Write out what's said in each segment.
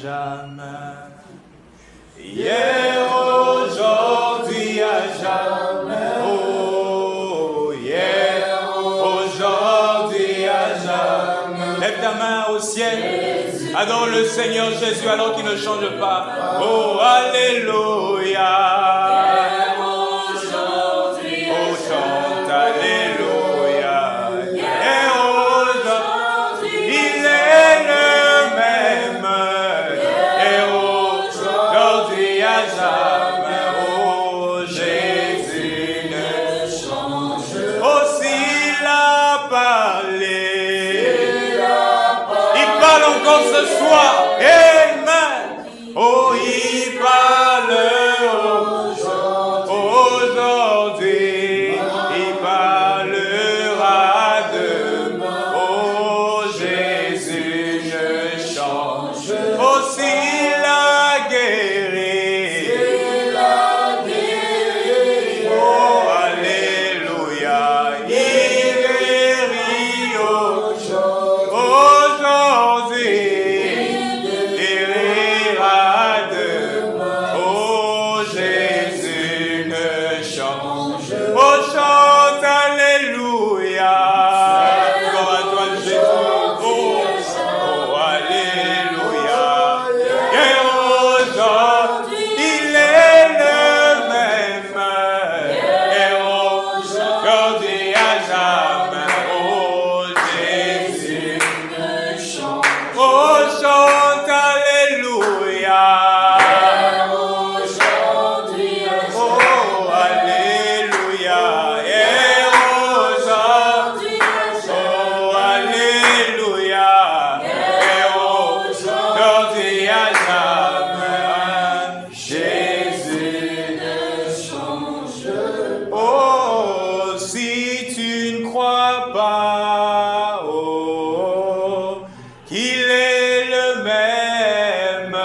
jamais. Hier, aujourd'hui, à jamais. Oh, hier, aujourd'hui, à jamais. Lève ta main au ciel. Adore le Seigneur Jésus alors qu'il ne change pas. Oh, alléluia. Oh, chante alléluia. Et aujourd'hui, il est le même. Et aujourd'hui, à jamais. Oh, Jésus ne change. Oh, s'il a parlé, il parle encore ce soir. Amen. Oh, il parle aujourd'hui. Il parlera demain. Oh, Jésus ne change. Oh, s'il a guéri. Oh, alléluia. Il guérit aujourd'hui. Guérira demain. Oh, Jésus ne change. Oh, chante alléluia. Gloire à toi, Jésus. Oh, alléluia. Et aujourd'hui, il est le même. Et aujourd'hui, à jamais. Oh, Jésus ne change. Oh, chante alléluia. Oh, alléluia. Et aujourd'hui, oh, alléluia. Et aujourd'hui, à jamais. Jésus ne change. Oh, si tu ne crois pas, oh, qu'il est le même.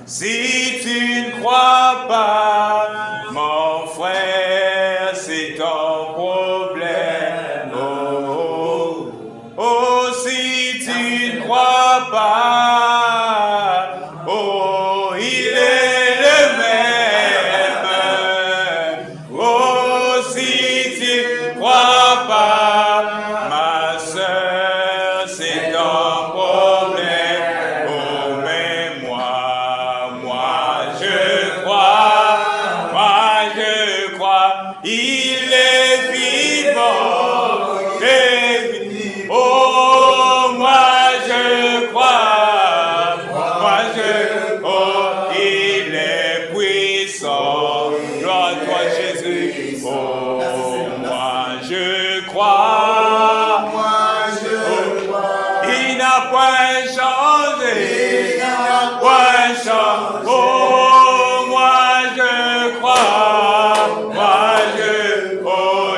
Si tu ne crois pas, mon frère, c'est ton problème. Oh, oh, si tu ne crois pas, oh, il est le même. Oh, si tu ne crois pas, ma sœur, c'est ton problème. Oh, mais moi je crois, il est vivant. Oh, moi je crois, oh, il est puissant. Gloire à toi, Jésus. Oh, moi je crois, il n'a point changé, Oh, moi je crois, oh,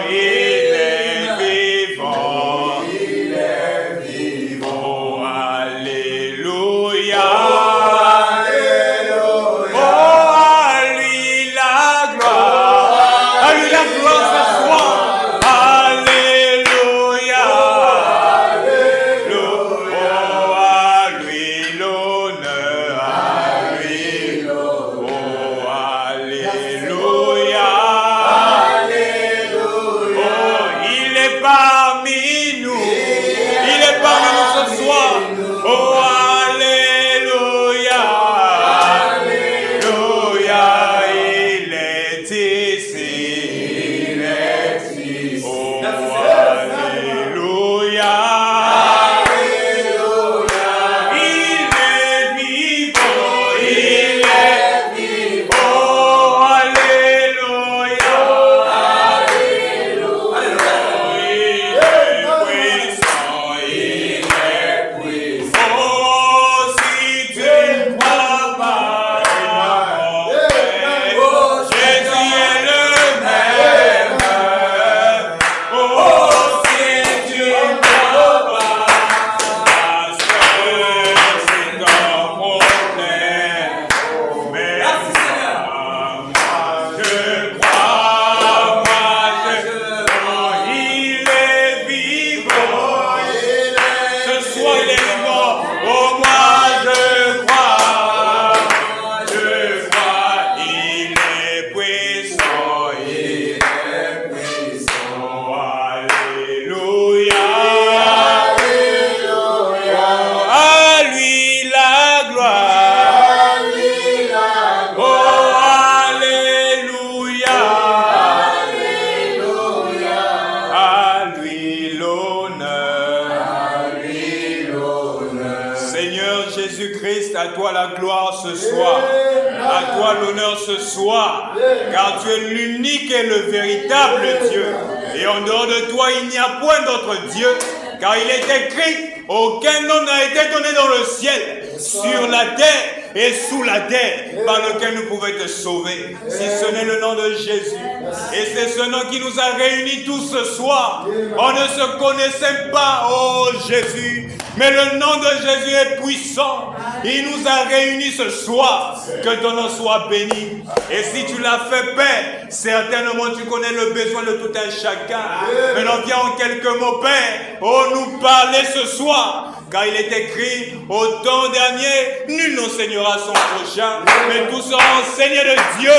Christ, à toi la gloire ce soir. À toi l'honneur ce soir. Car tu es l'unique et le véritable Dieu. Et en dehors de toi, il n'y a point d'autre Dieu. Car il est écrit, aucun nom n'a été donné dans le ciel, sur la terre et sous la terre, par lequel nous pouvons être sauvés, si ce n'est le nom de Jésus. Et c'est ce nom qui nous a réunis tous ce soir. On ne se connaissait pas, oh Jésus, mais le nom de Jésus est puissant. Il nous a réunis ce soir. Que ton nom soit béni. Et si tu l'as fait, Père, certainement tu connais le besoin de tout un chacun. Maintenant viens en quelques mots, Père, oh nous parler ce soir. Car il est écrit, au temps dernier, nul n'enseignera son prochain, mais tous seront enseignés de Dieu.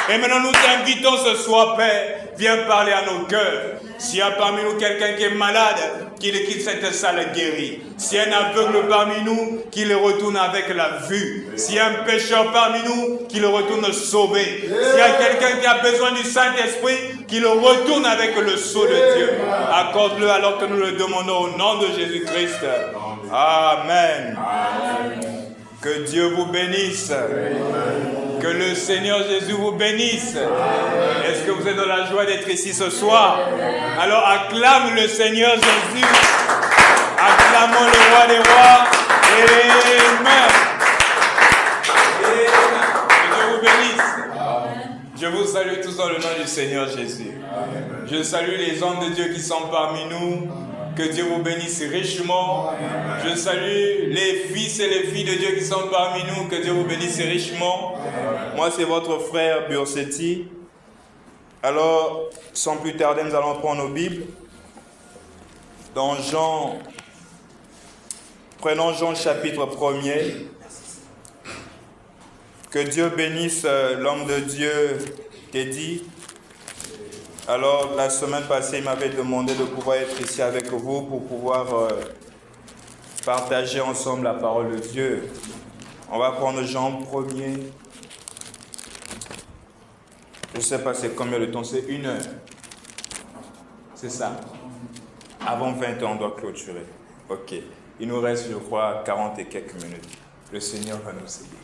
Et maintenant nous t'invitons ce soir, Père, viens parler à nos cœurs. S'il y a parmi nous quelqu'un qui est malade, qu'il quitte cette salle guérie. S'il y a un aveugle parmi nous, qu'il retourne avec la vue. S'il y a un pécheur parmi nous, qu'il retourne sauvé. S'il y a quelqu'un qui a besoin du Saint-Esprit, qu'il retourne avec le sceau de Dieu. Accorde-le alors que nous le demandons au nom de Jésus-Christ. Amen. Que Dieu vous bénisse. Que le Seigneur Jésus vous bénisse. Est-ce que vous êtes dans la joie d'être ici ce soir? Alors acclame le Seigneur Jésus. Acclamons le roi des rois. Amen. Que Dieu vous bénisse. Je vous salue tous dans le nom du Seigneur Jésus. Je salue les hommes de Dieu qui sont parmi nous. Que Dieu vous bénisse richement. Je salue les fils et les filles de Dieu qui sont parmi nous. Que Dieu vous bénisse richement. Moi, c'est votre frère Bursetti. Alors, sans plus tarder, nous allons prendre nos Bibles. Dans Jean, prenons Jean chapitre 1er. Que Dieu bénisse l'homme de Dieu, Teddy. Alors, la semaine passée, il m'avait demandé de pouvoir être ici avec vous pour pouvoir partager ensemble la parole de Dieu. On va prendre Jean 1er. Je ne sais pas c'est combien de temps, c'est 1 heure. C'est ça. Avant 20 ans, on doit clôturer. Ok. Il nous reste, je crois, 40 et quelques minutes. Le Seigneur va nous aider.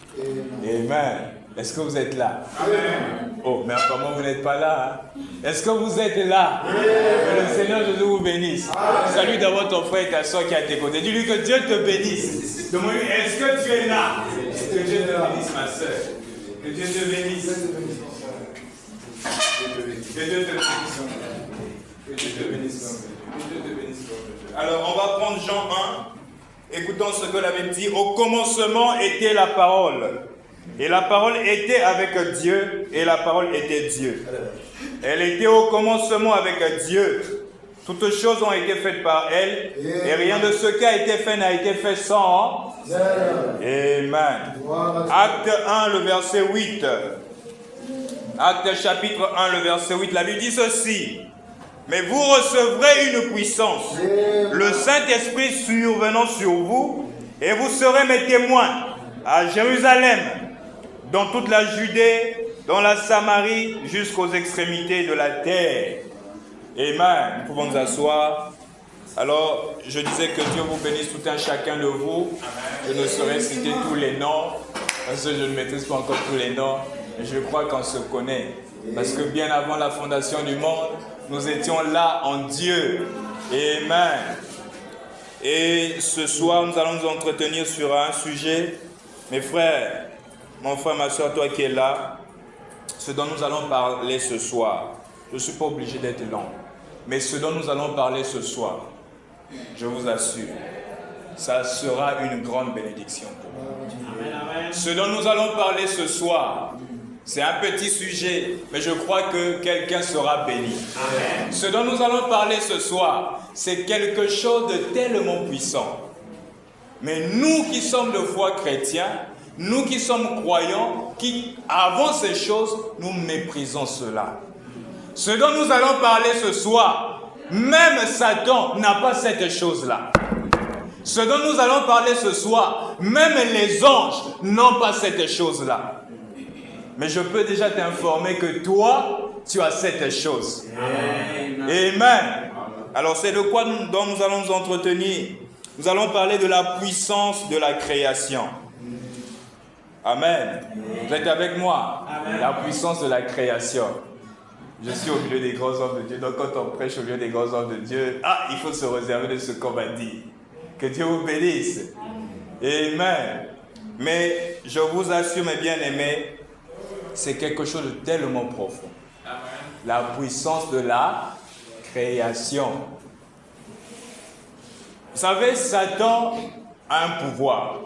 Amen. Est-ce que vous êtes là? Amen. Oh, mais comment vous n'êtes pas là? Hein? Est-ce que vous êtes là? Amen. Que le Seigneur Jésus vous bénisse. Amen. Salut d'abord ton frère et ta soeur qui est à tes côtés. Dis-lui que Dieu te bénisse. Demande-lui, est-ce que tu es là? Que Dieu te bénisse, ma soeur. Que Dieu te bénisse. Que Dieu te bénisse. Que Dieu te bénisse. Alors, on va prendre Jean 1. Écoutons ce que l'avait dit. Au commencement était la parole. Et la parole était avec Dieu. Et la parole était Dieu. Elle était au commencement avec Dieu. Toutes choses ont été faites par elle. Et rien de ce qui a été fait n'a été fait sans. Amen. Acte 1, le verset 8. Acte chapitre 1, le verset 8. La Bible dit ceci. Mais vous recevrez une puissance, le Saint-Esprit survenant sur vous, et vous serez mes témoins à Jérusalem, dans toute la Judée, dans la Samarie, jusqu'aux extrémités de la terre. Amen. Nous pouvons nous asseoir. Alors, je disais que Dieu vous bénisse tout un chacun de vous. Je ne saurais citer tous les noms, parce que je ne maîtrise pas encore tous les noms, mais je crois qu'on se connaît. Parce que bien avant la fondation du monde, nous étions là en Dieu. Amen. Et ce soir, nous allons nous entretenir sur un sujet. Mes frères, mon frère, ma soeur, toi qui es là, ce dont nous allons parler ce soir, je ne suis pas obligé d'être long, mais ce dont nous allons parler ce soir, je vous assure, ça sera une grande bénédiction pour vous. Ce dont nous allons parler ce soir, c'est un petit sujet, mais je crois que quelqu'un sera béni. Amen. Ce dont nous allons parler ce soir, c'est quelque chose de tellement puissant. Mais nous qui sommes de foi chrétiens, nous qui sommes croyants, qui avant ces choses, nous méprisons cela. Ce dont nous allons parler ce soir, même Satan n'a pas cette chose-là. Ce dont nous allons parler ce soir, même les anges n'ont pas cette chose-là. Mais je peux déjà t'informer que toi, tu as cette chose. Amen. Amen. Alors c'est de quoi nous allons nous entretenir. Nous allons parler de la puissance de la création. Amen. Vous êtes avec moi? Amen. La puissance de la création. Je suis au milieu des grands hommes de Dieu. Donc quand on prêche au milieu des grands hommes de Dieu, il faut se réserver de ce qu'on va dire. Que Dieu vous bénisse. Amen. Mais je vous assure, mes bien-aimés, c'est quelque chose de tellement profond. Amen. La puissance de la création. Vous savez, Satan a un pouvoir.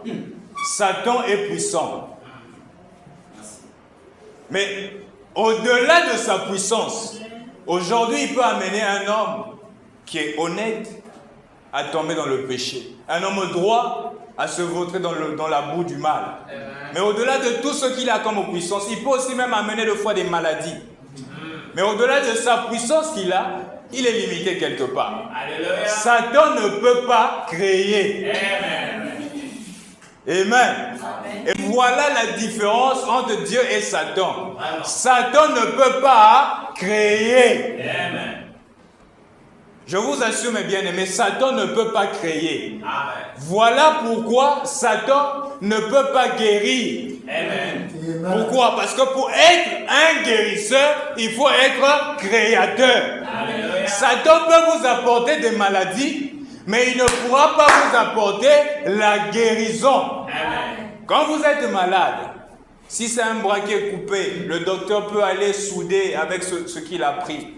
Satan est puissant. Mais au-delà de sa puissance, aujourd'hui, il peut amener un homme qui est honnête à tomber dans le péché. Un homme droit à se vautrer dans la boue du mal. Mais au-delà de tout ce qu'il a comme puissance, il peut aussi même amener des fois des maladies. Mais au-delà de sa puissance qu'il a, il est limité quelque part. Alléluia. Satan ne peut pas créer. Amen. Amen. Et voilà la différence entre Dieu et Satan. Satan ne peut pas créer. Amen. Je vous assure, mes bien-aimés, Satan ne peut pas créer. Amen. Voilà pourquoi Satan ne peut pas guérir. Amen. Pourquoi? Parce que pour être un guérisseur, il faut être créateur. Alléluia. Satan peut vous apporter des maladies, mais il ne pourra pas vous apporter la guérison. Amen. Quand vous êtes malade, si c'est un bras qui est coupé, le docteur peut aller souder avec ce qu'il a pris.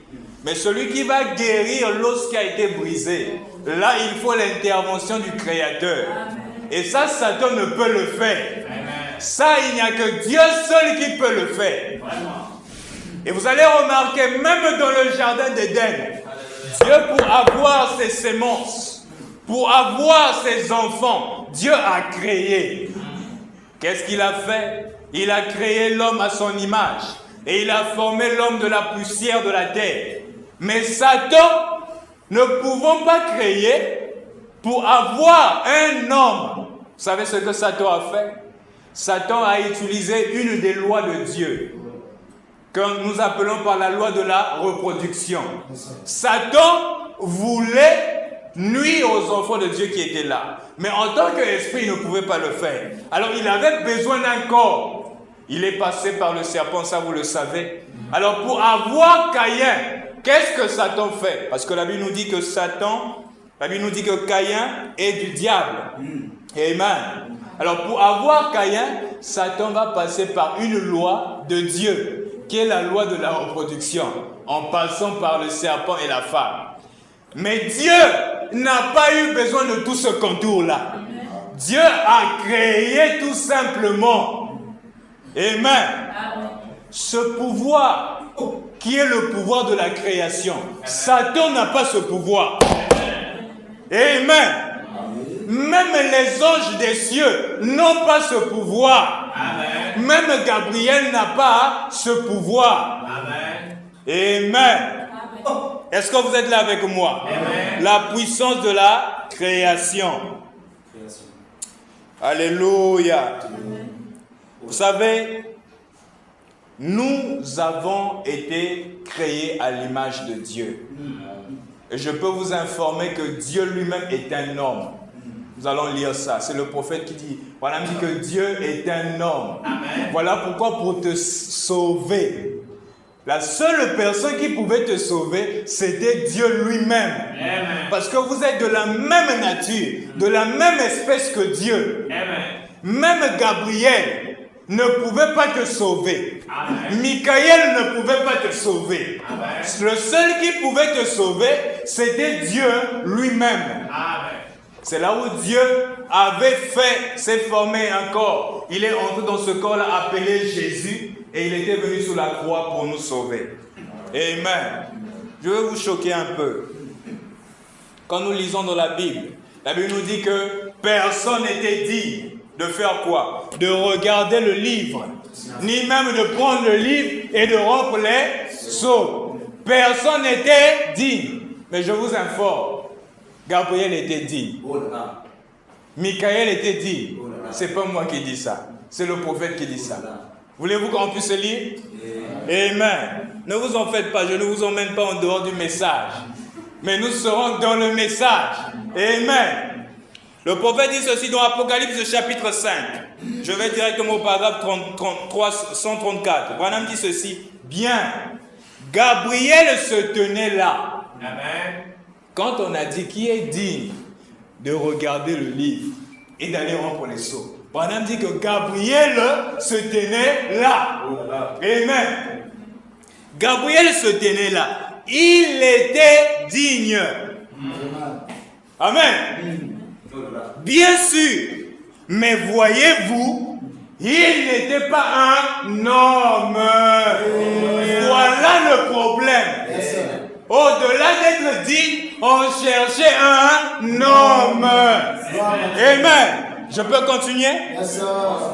Mais celui qui va guérir l'os qui a été brisé, là il faut l'intervention du Créateur. Et ça, Satan ne peut le faire. Ça, il n'y a que Dieu seul qui peut le faire. Et vous allez remarquer, même dans le jardin d'Éden, Dieu, pour avoir ses semences, pour avoir ses enfants, Dieu a créé. Qu'est-ce qu'il a fait? Il a créé l'homme à son image. Et il a formé l'homme de la poussière de la terre. Mais Satan ne pouvant pas créer pour avoir un homme. Vous savez ce que Satan a fait? Satan a utilisé une des lois de Dieu, que nous appelons par la loi de la reproduction. Satan voulait nuire aux enfants de Dieu qui étaient là. Mais en tant qu'esprit, il ne pouvait pas le faire. Alors il avait besoin d'un corps. Il est passé par le serpent, ça vous le savez. Alors pour avoir Caïn, qu'est-ce que Satan fait? Parce que la Bible nous dit que Caïn est du diable. Amen. Alors pour avoir Caïn, Satan va passer par une loi de Dieu, qui est la loi de la reproduction, en passant par le serpent et la femme. Mais Dieu n'a pas eu besoin de tout ce contour-là. Dieu a créé tout simplement. Amen. Ce pouvoir qui est le pouvoir de la création. Satan n'a pas ce pouvoir. Amen. Même les anges des cieux n'ont pas ce pouvoir. Amen. Même Gabriel n'a pas ce pouvoir. Amen. Amen. Est-ce que vous êtes là avec moi? Amen. La puissance de la création. Alléluia. Amen. Vous savez, nous avons été créés à l'image de Dieu. Et je peux vous informer que Dieu lui-même est un homme. Nous allons lire ça. C'est le prophète qui dit, voilà, il dit que Dieu est un homme. Amen. Voilà pourquoi pour te sauver, la seule personne qui pouvait te sauver, c'était Dieu lui-même. Amen. Parce que vous êtes de la même nature, de la même espèce que Dieu. Amen. Même Gabriel ne pouvait pas te sauver. Amen. Michael ne pouvait pas te sauver. Amen. Le seul qui pouvait te sauver, c'était Dieu lui-même. Amen. C'est là où Dieu s'est formé un corps. Il est entré dans ce corps-là appelé Jésus et il était venu sur la croix pour nous sauver. Amen. Je vais vous choquer un peu. Quand nous lisons dans la Bible nous dit que personne n'était digne de faire quoi? De regarder le livre, ni même de prendre le livre et de rompre les sceaux. Personne n'était digne. Mais je vous informe, Gabriel était digne. Michael était digne. C'est pas moi qui dis ça. C'est le prophète qui dit ça. Voulez-vous qu'on puisse lire? Amen. Ne vous en faites pas. Je ne vous emmène pas en dehors du message. Mais nous serons dans le message. Amen. Le prophète dit ceci dans Apocalypse chapitre 5. Je vais directement au paragraphe 134. Branham dit ceci. Bien, Gabriel se tenait là. Amen. Quand on a dit qui est digne de regarder le livre et d'aller rompre les sceaux. Branham dit que Gabriel se tenait là. Amen. Gabriel se tenait là. Il était digne. Amen. Bien sûr. Mais voyez-vous, il n'était pas un homme. Voilà le problème. Au-delà d'être digne, on cherchait un homme. Amen. Je peux continuer?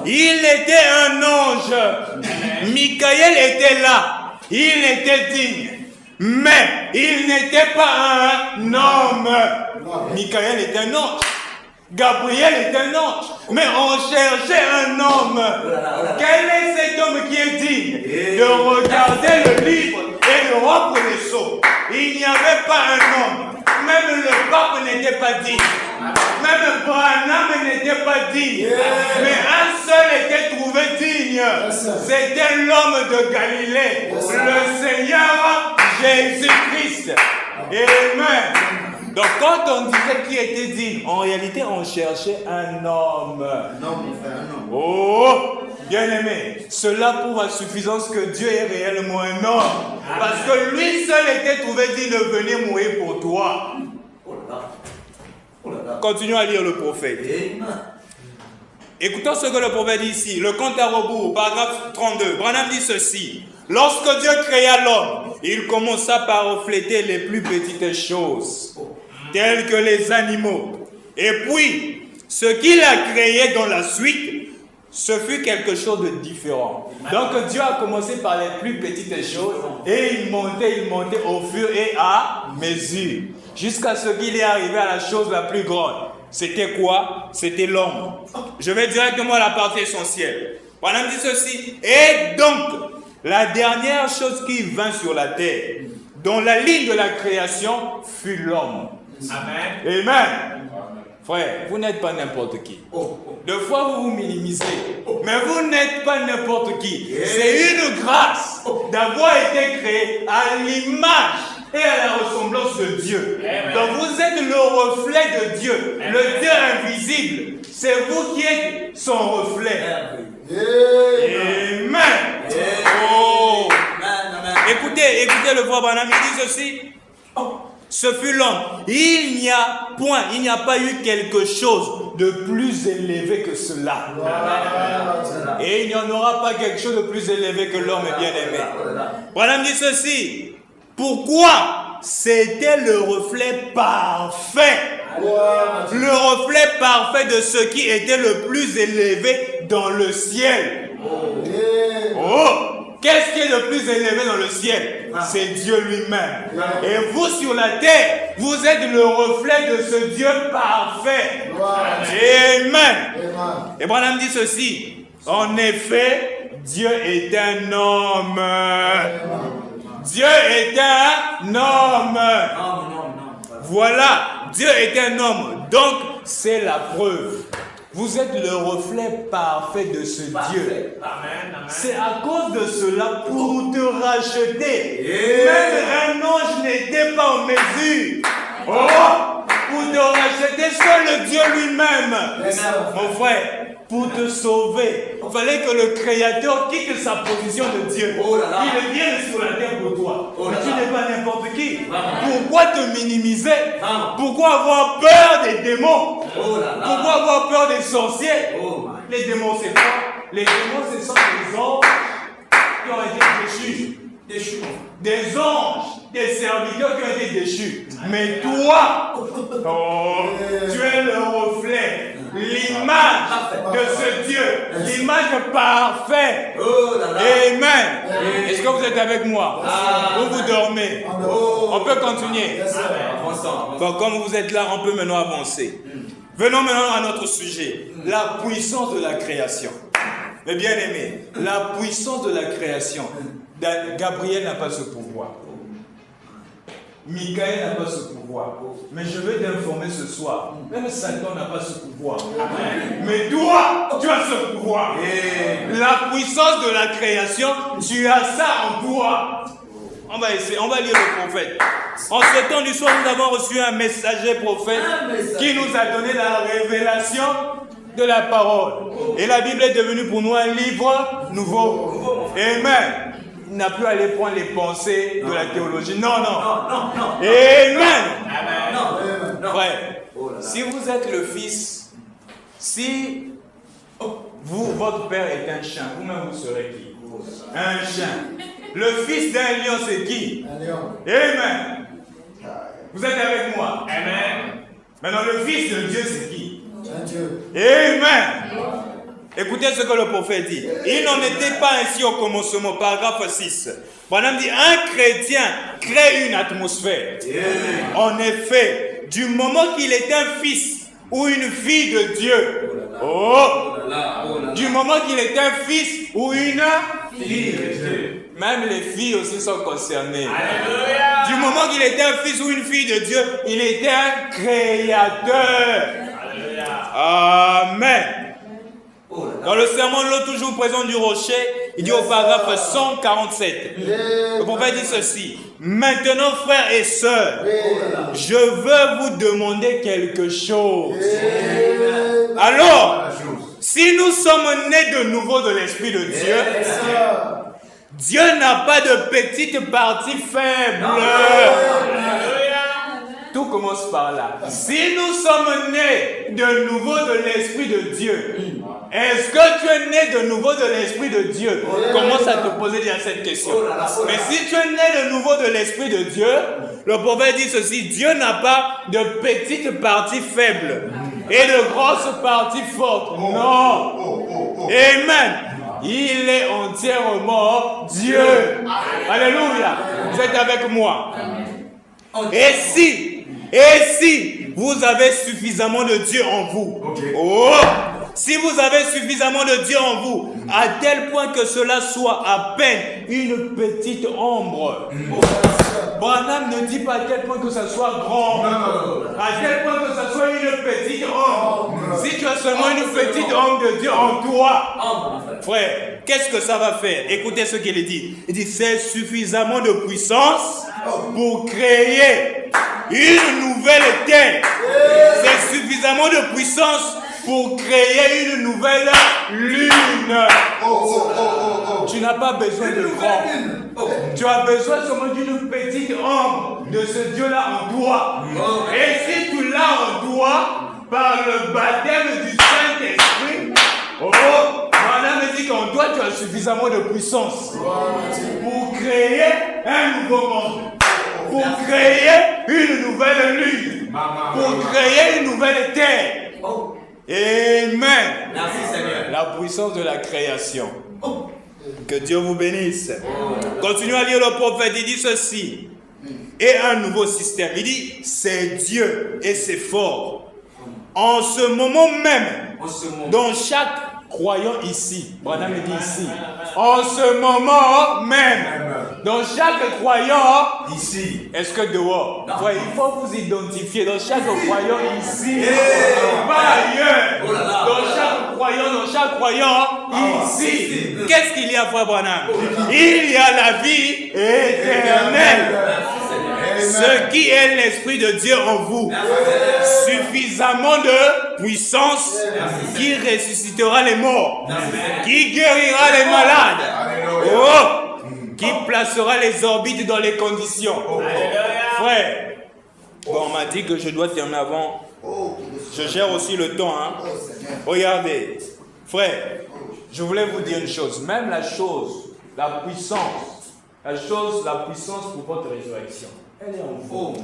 Il était un ange. Michael était là. Il était digne. Mais il n'était pas un homme. Michael était un ange. Gabriel est un ange. Mais on cherchait un homme. Quel est cet homme qui est digne de regarder le livre et de rompre les sceaux? Il n'y avait pas un homme. Même le pape n'était pas digne. Même Branham n'était pas digne. Mais un seul était trouvé digne. C'était l'homme de Galilée. Le Seigneur Jésus-Christ. Amen. Donc quand on disait qui était digne, en réalité on cherchait un homme. Oh, bien aimé, cela prouve à suffisance que Dieu est réellement un homme. Parce que lui seul était trouvé digne de venir mourir pour toi. Continuons à lire le prophète. Écoutons ce que le prophète dit ici. Le compte à rebours, paragraphe 32. Branham dit ceci. Lorsque Dieu créa l'homme, il commença par refléter les plus petites choses, tels que les animaux. Et puis, ce qu'il a créé dans la suite, ce fut quelque chose de différent. Donc Dieu a commencé par les plus petites choses et il montait au fur et à mesure, jusqu'à ce qu'il est arrivé à la chose la plus grande. C'était quoi? C'était l'homme. Je vais directement à la partie essentielle. Branham dit ceci. Et donc, la dernière chose qui vint sur la terre, dans la ligne de la création, fut l'homme. Amen. Amen. Frère, vous n'êtes pas n'importe qui. Des fois, vous vous minimisez. Mais vous n'êtes pas n'importe qui. C'est une grâce d'avoir été créé à l'image et à la ressemblance de Dieu. Donc vous êtes le reflet de Dieu. Le Dieu invisible. C'est vous qui êtes son reflet. Amen. Oh. Écoutez le voix Branham, il dit ceci. Ce fut l'homme. Il n'y a pas eu quelque chose de plus élevé que cela. Et il n'y en aura pas quelque chose de plus élevé que l'homme bien-aimé. Branham dit ceci. Pourquoi? C'était le reflet parfait. Le reflet parfait de ce qui était le plus élevé dans le ciel. Oh! Qu'est-ce qui est le plus élevé dans le ciel? C'est Dieu lui-même. Et vous sur la terre, vous êtes le reflet de ce Dieu parfait. Amen. Et Branham dit ceci. En effet, Dieu est un homme. Dieu est un homme. Voilà, Dieu est un homme. Donc, c'est la preuve. Vous êtes le reflet parfait de ce Dieu. C'est à cause de cela pour te racheter. Même un ange n'était pas en mesure. Pour te racheter, seul Dieu lui-même. Mon frère, pour te sauver, il fallait que le Créateur quitte sa position de Dieu. Il vienne sur la terre pour toi. Mais tu n'es pas n'importe qui. Pourquoi te minimiser? Pourquoi avoir peur des démons? Pourquoi avoir peur des sorciers? Les démons, c'est quoi? Les démons, ce sont des anges qui ont été déchus. Des anges, des serviteurs qui ont été déchus. Mais toi, tu es le reflet, l'image de ce Dieu, l'image parfaite. Amen. Est-ce que vous êtes avec moi? Ou vous dormez? On peut continuer. Bon, comme vous êtes là, on peut maintenant avancer. Venons maintenant à notre sujet, la puissance de la création. Mais bien aimé, la puissance de la création, Gabriel n'a pas ce pouvoir. Michael n'a pas ce pouvoir. Mais je veux t'informer ce soir. Même Satan n'a pas ce pouvoir. Mais toi, tu as ce pouvoir. La puissance de la création, tu as ça en toi. On va essayer, on va lire le prophète. En ce temps du soir, nous avons reçu un messager prophète qui nous a donné la révélation de la parole. Et la Bible est devenue pour nous un livre nouveau. Amen. Il n'a plus à aller prendre les pensées de la théologie. Non. Amen. Frère, si vous êtes le fils, si vous, votre père est un chien, vous-même vous serez qui? Un chien. Le fils d'un lion, c'est qui? Un lion. Amen. Vous êtes avec moi? Amen. Maintenant, le fils de Dieu, c'est qui? Un Dieu. Amen. Écoutez ce que le prophète dit. Il n'en était pas ainsi au commencement, paragraphe 6. Branham dit, un chrétien crée une atmosphère. En effet, du moment qu'il est un fils ou une fille de Dieu, du moment qu'il est un fils ou une fille de Dieu, même les filles aussi sont concernées. Alléluia. Du moment qu'il était un fils ou une fille de Dieu, il était un créateur. Alléluia. Amen. Dans le sermon de l'eau toujours présent du rocher, il dit au paragraphe 147, le prophète dit ceci: maintenant, frères et sœurs, je veux vous demander quelque chose. Alors, si nous sommes nés de nouveau de l'Esprit de Dieu, Dieu n'a pas de petite partie faible. Tout commence par là. Si nous sommes nés de nouveau de l'Esprit de Dieu, est-ce que tu es né de nouveau de l'Esprit de Dieu? Commence à te poser déjà cette question. Mais si tu es né de nouveau de l'Esprit de Dieu, le prophète dit ceci: Dieu n'a pas de petites parties faibles et de grosses parties fortes. Non. Vous il est entièrement Dieu. Alléluia. Vous êtes avec moi? Et si vous avez suffisamment de Dieu en vous, si vous avez suffisamment de Dieu en vous, à tel point que cela soit à peine une petite ombre. Branham ne dit pas à tel point que ça soit grand, à tel point que ça soit une petite ombre. Si tu as seulement une petite ombre de Dieu en toi, frère, qu'est-ce que ça va faire? Écoutez ce qu'il dit. Il dit, c'est suffisamment de puissance pour créer une nouvelle terre. C'est suffisamment de puissance pour créer une nouvelle lune. Tu n'as pas besoin de grand. Tu as besoin seulement d'une petite ombre de ce Dieu-là en toi. Et si tu l'as en toi, par le baptême du Saint-Esprit, Madame me dit qu'en toi tu as suffisamment de puissance pour créer un nouveau monde, pour créer une nouvelle lune, pour créer une nouvelle terre. Amen. Merci Seigneur. La puissance de la création. Que Dieu vous bénisse. Continuez à lire le prophète, il dit ceci. Et un nouveau système. Il dit, c'est Dieu et c'est fort. En ce moment même, dans chaque croyant ici, Branham dit ici, en ce moment même, dans chaque croyant ici, est-ce que dehors? Ouais, il faut vous identifier dans chaque croyant ici, pas ailleurs, dans chaque croyant ici. Qu'est-ce qu'il y a, frère Branham? Il y a la vie éternelle. Ce qui est l'Esprit de Dieu en vous, suffisamment de puissance qui ressuscitera les morts, qui guérira les malades, qui placera les orbites dans les conditions. Frère, bon, on m'a dit que je dois terminer avant. Je gère aussi le temps. Regardez, frère, je voulais vous dire une chose. Même la puissance pour votre résurrection, elle est en vous.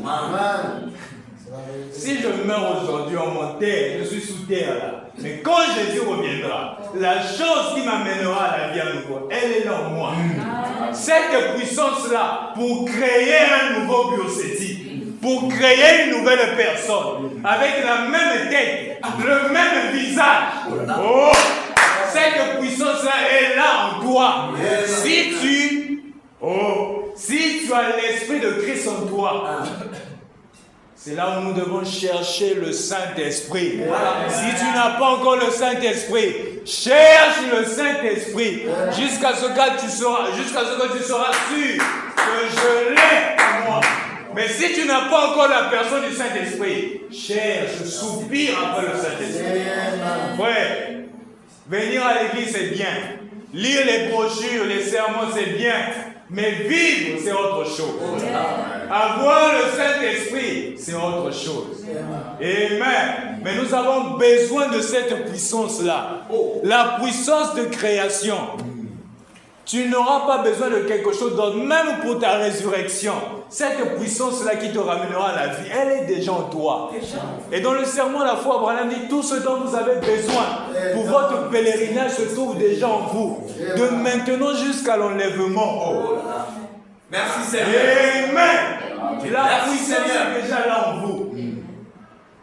Si je meurs aujourd'hui en mon terre, je suis sous terre là. Mais quand Jésus reviendra, la chose qui m'amènera à la vie à nouveau, elle est en moi. Cette puissance-là, pour créer un nouveau biocétique, pour créer une nouvelle personne, avec la même tête, le même visage. Cette puissance-là est là en toi. Si tu as l'Esprit de Christ en toi, c'est là où nous devons chercher le Saint-Esprit. Si tu n'as pas encore le Saint-Esprit, cherche le Saint-Esprit jusqu'à ce que tu seras sûr que je l'ai en moi. Mais si tu n'as pas encore la personne du Saint-Esprit, cherche, soupire après le Saint-Esprit. Ouais. Venir à l'église, c'est bien. Lire les brochures, les sermons, c'est bien. Mais vivre, c'est autre chose. Avoir le Saint-Esprit, c'est autre chose. Amen. Mais nous avons besoin de cette puissance-là. La puissance de création. Tu n'auras pas besoin de quelque chose d'autre, même pour ta résurrection. Cette puissance-là qui te ramènera à la vie, elle est déjà en toi. Et dans le sermon, la foi, Abraham dit, tout ce dont vous avez besoin pour votre pèlerinage se trouve déjà en vous. De maintenant jusqu'à l'enlèvement. Merci Seigneur. Amen. La puissance est déjà là en vous.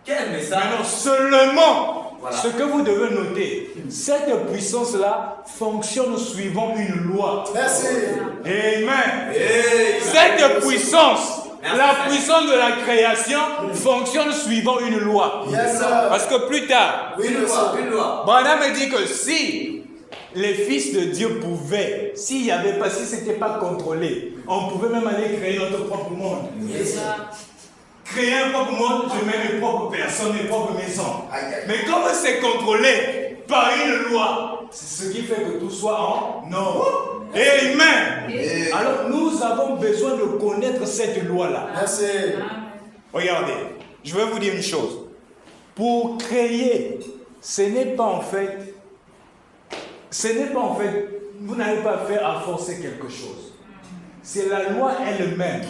Quel message. Maintenant, seulement, ce que vous devez noter, cette puissance-là fonctionne suivant une loi. Merci. Amen. Cette puissance, la puissance de la création, fonctionne suivant une loi. Parce que plus tard, Une loi. Branham me dit que si les fils de Dieu pouvaient, s'il n'y avait pas, si ce n'était pas contrôlé, on pouvait même aller créer notre propre monde. Créer un propre monde, je mets mes propres personnes, mes propres maisons. Mais comme c'est contrôlé par une loi, c'est ce qui fait que tout soit en ordre. Amen. Alors nous avons besoin de connaître cette loi-là. Merci. Regardez, je vais vous dire une chose. Pour créer, ce n'est pas en fait, vous n'avez pas à faire à forcer quelque chose. C'est la loi elle-même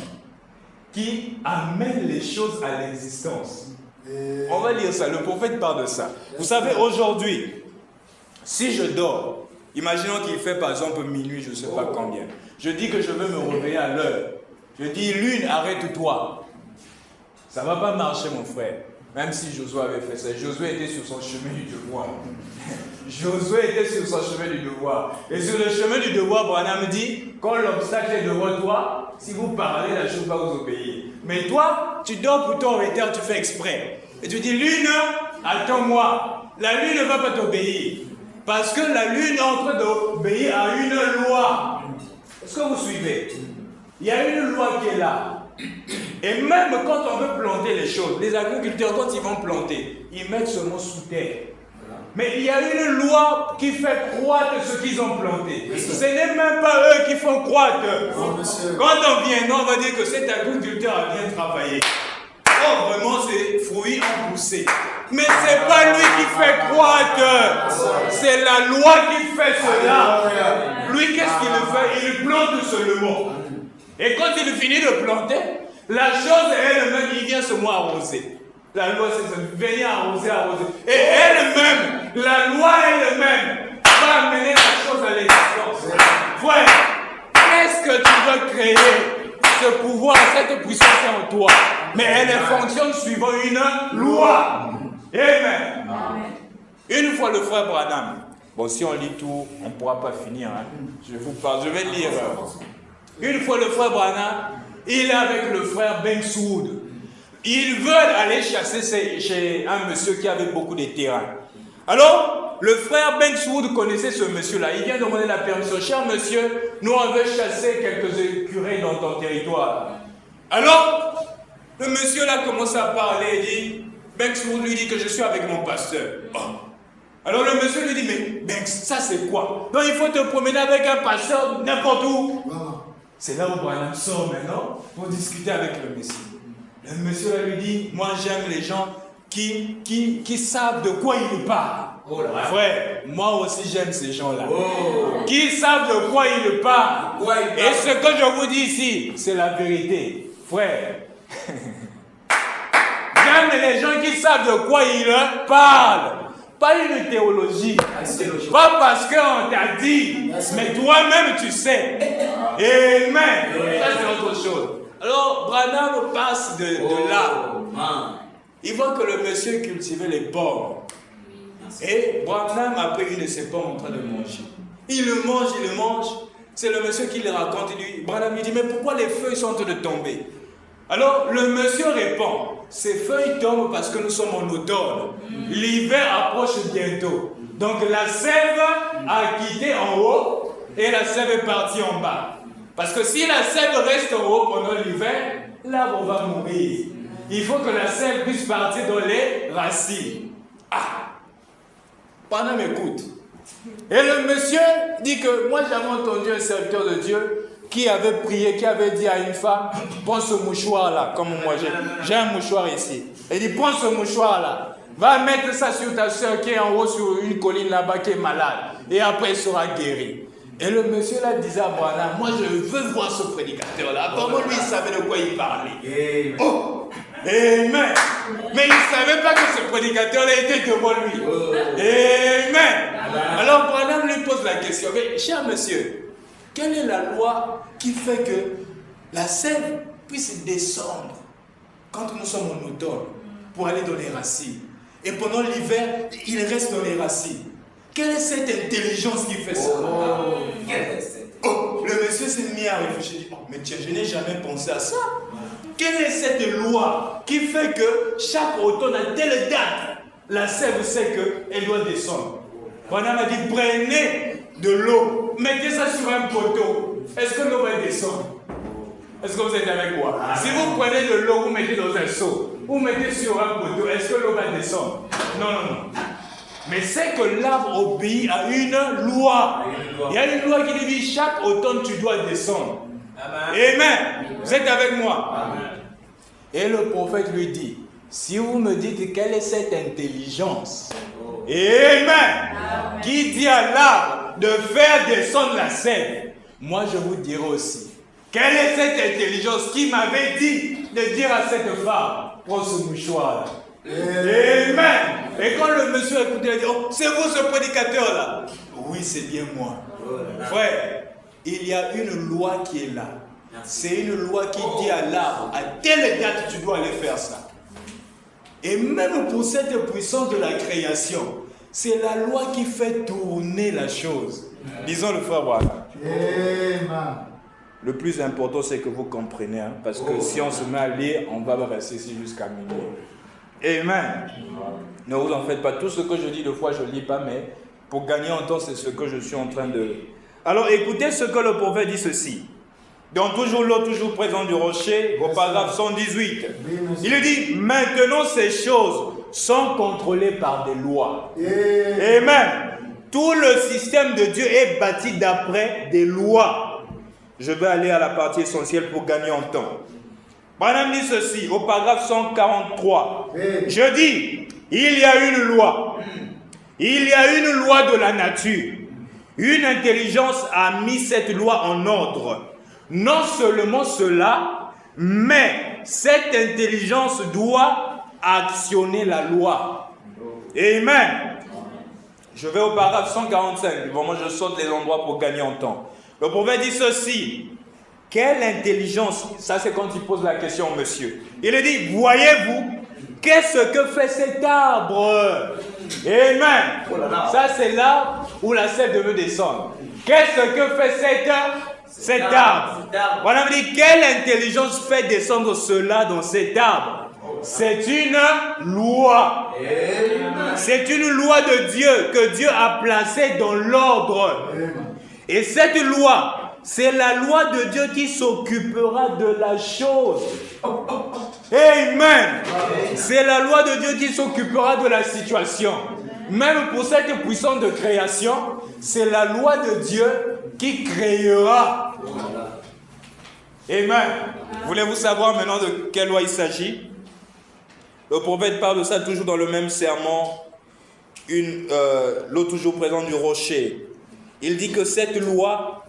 qui amène les choses à l'existence. On va lire ça, le prophète parle de ça. Vous savez, aujourd'hui, si je dors, imaginons qu'il fait par exemple minuit, je ne sais pas combien. Je dis que je veux me réveiller à l'heure. Je dis, lune, arrête-toi. Ça ne va pas marcher, mon frère. Même si Josué avait fait ça. Josué était sur son chemin du devoir. Josué était sur son chemin du devoir. Et sur le chemin du devoir, Branham dit, quand l'obstacle est devant toi, si vous parlez, la chose va vous obéir. Mais toi, tu dors plutôt en retard, tu fais exprès. Et tu dis, lune, attends-moi. La lune ne va pas t'obéir. Parce que la lune est en train d'obéir à une loi. Est-ce que vous suivez? Il y a une loi qui est là. Et même quand on veut planter les choses, les agriculteurs, quand ils vont planter, ils mettent ce mot sous terre. Mais il y a une loi qui fait croître ce qu'ils ont planté. Ce n'est même pas eux qui font croître. Quand on vient, on va dire que cet agriculteur a bien travaillé. Oh, vraiment, ces fruits ont poussé. Mais ce n'est pas lui qui fait croître. C'est la loi qui fait cela. Lui, qu'est-ce qu'il fait? Il plante seulement. Et quand il finit de planter, la chose elle-même, il vient seulement arroser. La loi, c'est venir arroser. Et elle-même, la loi elle-même, va amener la chose à l'existence. Frère, qu'est-ce que tu veux créer? Ce pouvoir, cette puissance en toi. Mais elle fonctionne suivant une loi. Amen. Une fois le frère Branham. Bon, si on lit tout, on ne pourra pas finir. Hein. Je vous parle, je vais lire. Une fois le frère Branham, il est avec le frère Bankswood. Ils veulent aller chasser chez un monsieur qui avait beaucoup de terrain. Alors, le frère Bankswood connaissait ce monsieur-là. Il vient demander la permission. Cher monsieur, nous on veut chasser quelques écureuils dans ton territoire. Alors, le monsieur là commence à parler et dit, Bankswood lui dit que je suis avec mon pasteur. Oh. Alors le monsieur lui dit, mais Banks, ça c'est quoi? Donc il faut te promener avec un pasteur n'importe où. C'est là où Branham sort maintenant pour discuter avec le monsieur. Le monsieur là lui dit, moi j'aime les gens qui savent de quoi ils parlent. Oh là. Frère, moi aussi j'aime ces gens-là. Oh. Qui savent de quoi ils parlent. Et ce que je vous dis ici, c'est la vérité. Frère, j'aime les gens qui savent de quoi ils parlent. Pas une théologie. Pas parce qu'on t'a dit, mais toi-même tu sais. Amen. Ça c'est autre chose. Alors, Branham passe de là. Il voit que le monsieur cultivait les pommes. Et Branham a pris une de ses pommes en train de manger. Il le mange. C'est le monsieur qui le raconte. Il dit, Branham, il dit, mais pourquoi les feuilles sont en train de tomber? Alors le monsieur répond, ces feuilles tombent parce que nous sommes en automne. L'hiver approche bientôt. Donc la sève a quitté en haut et la sève est partie en bas. Parce que si la sève reste en haut pendant l'hiver, l'arbre va mourir. Il faut que la sève puisse partir dans les racines. Ah! Pendant m'écoute. Et le monsieur dit que moi j'avais entendu un serviteur de Dieu qui avait prié, qui avait dit à une femme, prends ce mouchoir là, comme moi j'ai un mouchoir ici. Il dit, prends ce mouchoir là, va mettre ça sur ta soeur qui est en haut sur une colline là-bas qui est malade. Et après il sera guéri. Et le monsieur là disait à Branham, moi je veux voir ce prédicateur là. Apparemment lui il savait de quoi il parlait. Oh! Amen. Mais il ne savait pas que ce prédicateur là était devant lui. Amen. Alors Branham lui pose la question, mais cher monsieur, quelle est la loi qui fait que la sève puisse descendre quand nous sommes en automne pour aller dans les racines? Et pendant l'hiver, il reste dans les racines. Quelle est cette intelligence qui fait ça? Le monsieur s'est mis à réfléchir. Oh, mais tiens, je n'ai jamais pensé à ça. Quelle est cette loi qui fait que chaque automne, à telle date, la sève sait qu'elle doit descendre? Branham a dit, prenez de l'eau, mettez ça sur un poteau. Est-ce que l'eau va descendre? Est-ce que vous êtes avec moi? Si vous prenez de l'eau, vous mettez dans un seau, vous mettez sur un poteau, est-ce que l'eau va descendre? Non, non, non. Mais c'est que l'arbre obéit à une loi. Il y a une loi qui dit, chaque automne, tu dois descendre. Amen. Vous êtes avec moi? Amen. Et le prophète lui dit, si vous me dites quelle est cette intelligence, Amen, qui dit à l'arbre de faire descendre la sève, moi je vous dirai aussi, quelle est cette intelligence qui m'avait dit de dire à cette femme, prends ce mouchoir-là. Amen. Et quand le monsieur a écouté, il a dit, oh, c'est vous ce prédicateur-là? Oui, c'est bien moi. Frère, il y a une loi qui est là. C'est une loi qui dit à l'arbre, à telle date tu dois aller faire ça. Et même pour cette puissance de la création, c'est la loi qui fait tourner la chose. Disons le frère Branham. Le plus important, c'est que vous compreniez, hein, parce que si on se met à lire, on va rester ici jusqu'à minuit. Amen. Ne vous en faites pas. Tout ce que je dis, de fois, je ne lis pas, mais pour gagner en temps, c'est ce que je suis en train de... Alors, écoutez ce que le prophète dit ceci. Dans toujours l'eau, toujours présent du rocher, au paragraphe 118. Il dit, maintenant ces choses sont contrôlées par des lois. Amen. Tout le système de Dieu est bâti d'après des lois. Je vais aller à la partie essentielle pour gagner en temps. Branham dit ceci, au paragraphe 143. Je dis, il y a une loi. Il y a une loi de la nature. Une intelligence a mis cette loi en ordre. Non seulement cela, mais cette intelligence doit actionner la loi. Amen. Je vais au paragraphe 145. Bon, moi je saute les endroits pour gagner en temps. Le prophète dit ceci. Quelle intelligence? Ça c'est quand il pose la question au monsieur. Il dit, voyez-vous, qu'est-ce que fait cet arbre? Amen. Ça c'est là où la sève devait descendre. Qu'est-ce que fait cet arbre? Voilà, on dit, quelle intelligence fait descendre cela dans cet arbre? C'est une loi. C'est une loi de Dieu que Dieu a placée dans l'ordre. Et cette loi, c'est la loi de Dieu qui s'occupera de la chose. Amen. C'est la loi de Dieu qui s'occupera de la situation. Même pour cette puissance de création, c'est la loi de Dieu qui créera. Amen. Voulez-vous savoir maintenant de quelle loi il s'agit? Le prophète parle de ça toujours dans le même sermon. L'eau toujours présente du rocher. Il dit que cette loi,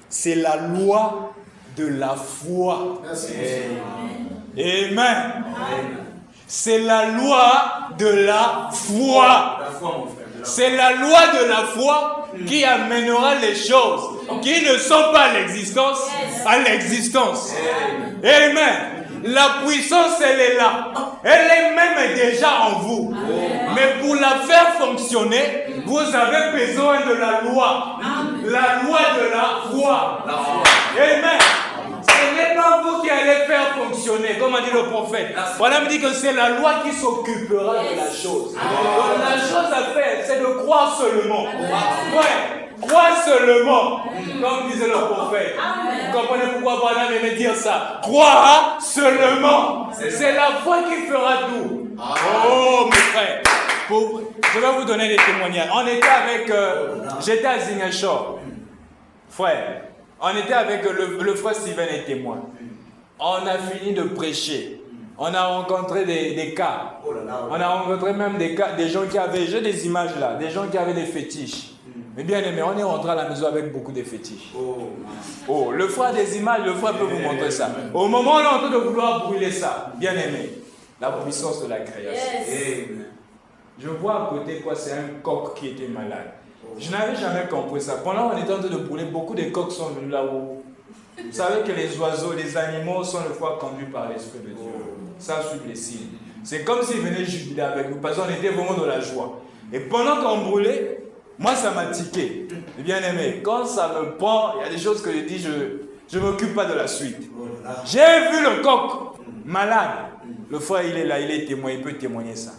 c'est la loi de la foi. Amen. C'est la loi de la foi. C'est la loi de la foi qui amènera les choses qui ne sont pas à l'existence, à l'existence. Amen. La puissance, elle est là. Elle est même même déjà en vous. Mais pour la faire fonctionner, vous avez besoin de la loi. La loi de la foi. Amen. Ce n'est pas vous qui allez faire fonctionner, comme a dit le prophète. Voilà, me dit que c'est la loi qui s'occupera de la chose. Donc, la chose à faire, c'est de croire seulement. Ouais, croire seulement, comme disait le prophète. Vous comprenez pourquoi Abraham aimait dire ça? Croire seulement. C'est la foi qui fera tout. Oh, mes frères. Je vais vous donner des témoignages. On était avec, j'étais à Zingachor, frère. On était avec le frère Steven et témoin. On a fini de prêcher. On a rencontré des cas. On a rencontré même des cas, des gens qui avaient, j'ai des images là, des gens qui avaient des fétiches. Mais bien aimé, on est rentré à la maison avec beaucoup de fétiches. Oh, le frère des images, le frère peut vous montrer ça. Au moment où on est en train de vouloir brûler ça, bien aimé, la puissance de la création. Je vois à côté quoi, c'est un coq qui était malade. Je n'avais jamais compris ça. Pendant qu'on était en train de brûler, beaucoup de coqs sont venus là-haut. Vous savez que les oiseaux, les animaux sont le fois conduits par l'Esprit de Dieu. Ça suit les signes. C'est comme s'ils venaient jubiler avec nous, parce qu'on était vraiment dans la joie. Et pendant qu'on brûlait, moi ça m'a tiqué. Bien aimé, quand ça me prend, il y a des choses que je dis, je ne m'occupe pas de la suite. J'ai vu le coq malade. Le frère, il est là, il est témoin, il peut témoigner ça.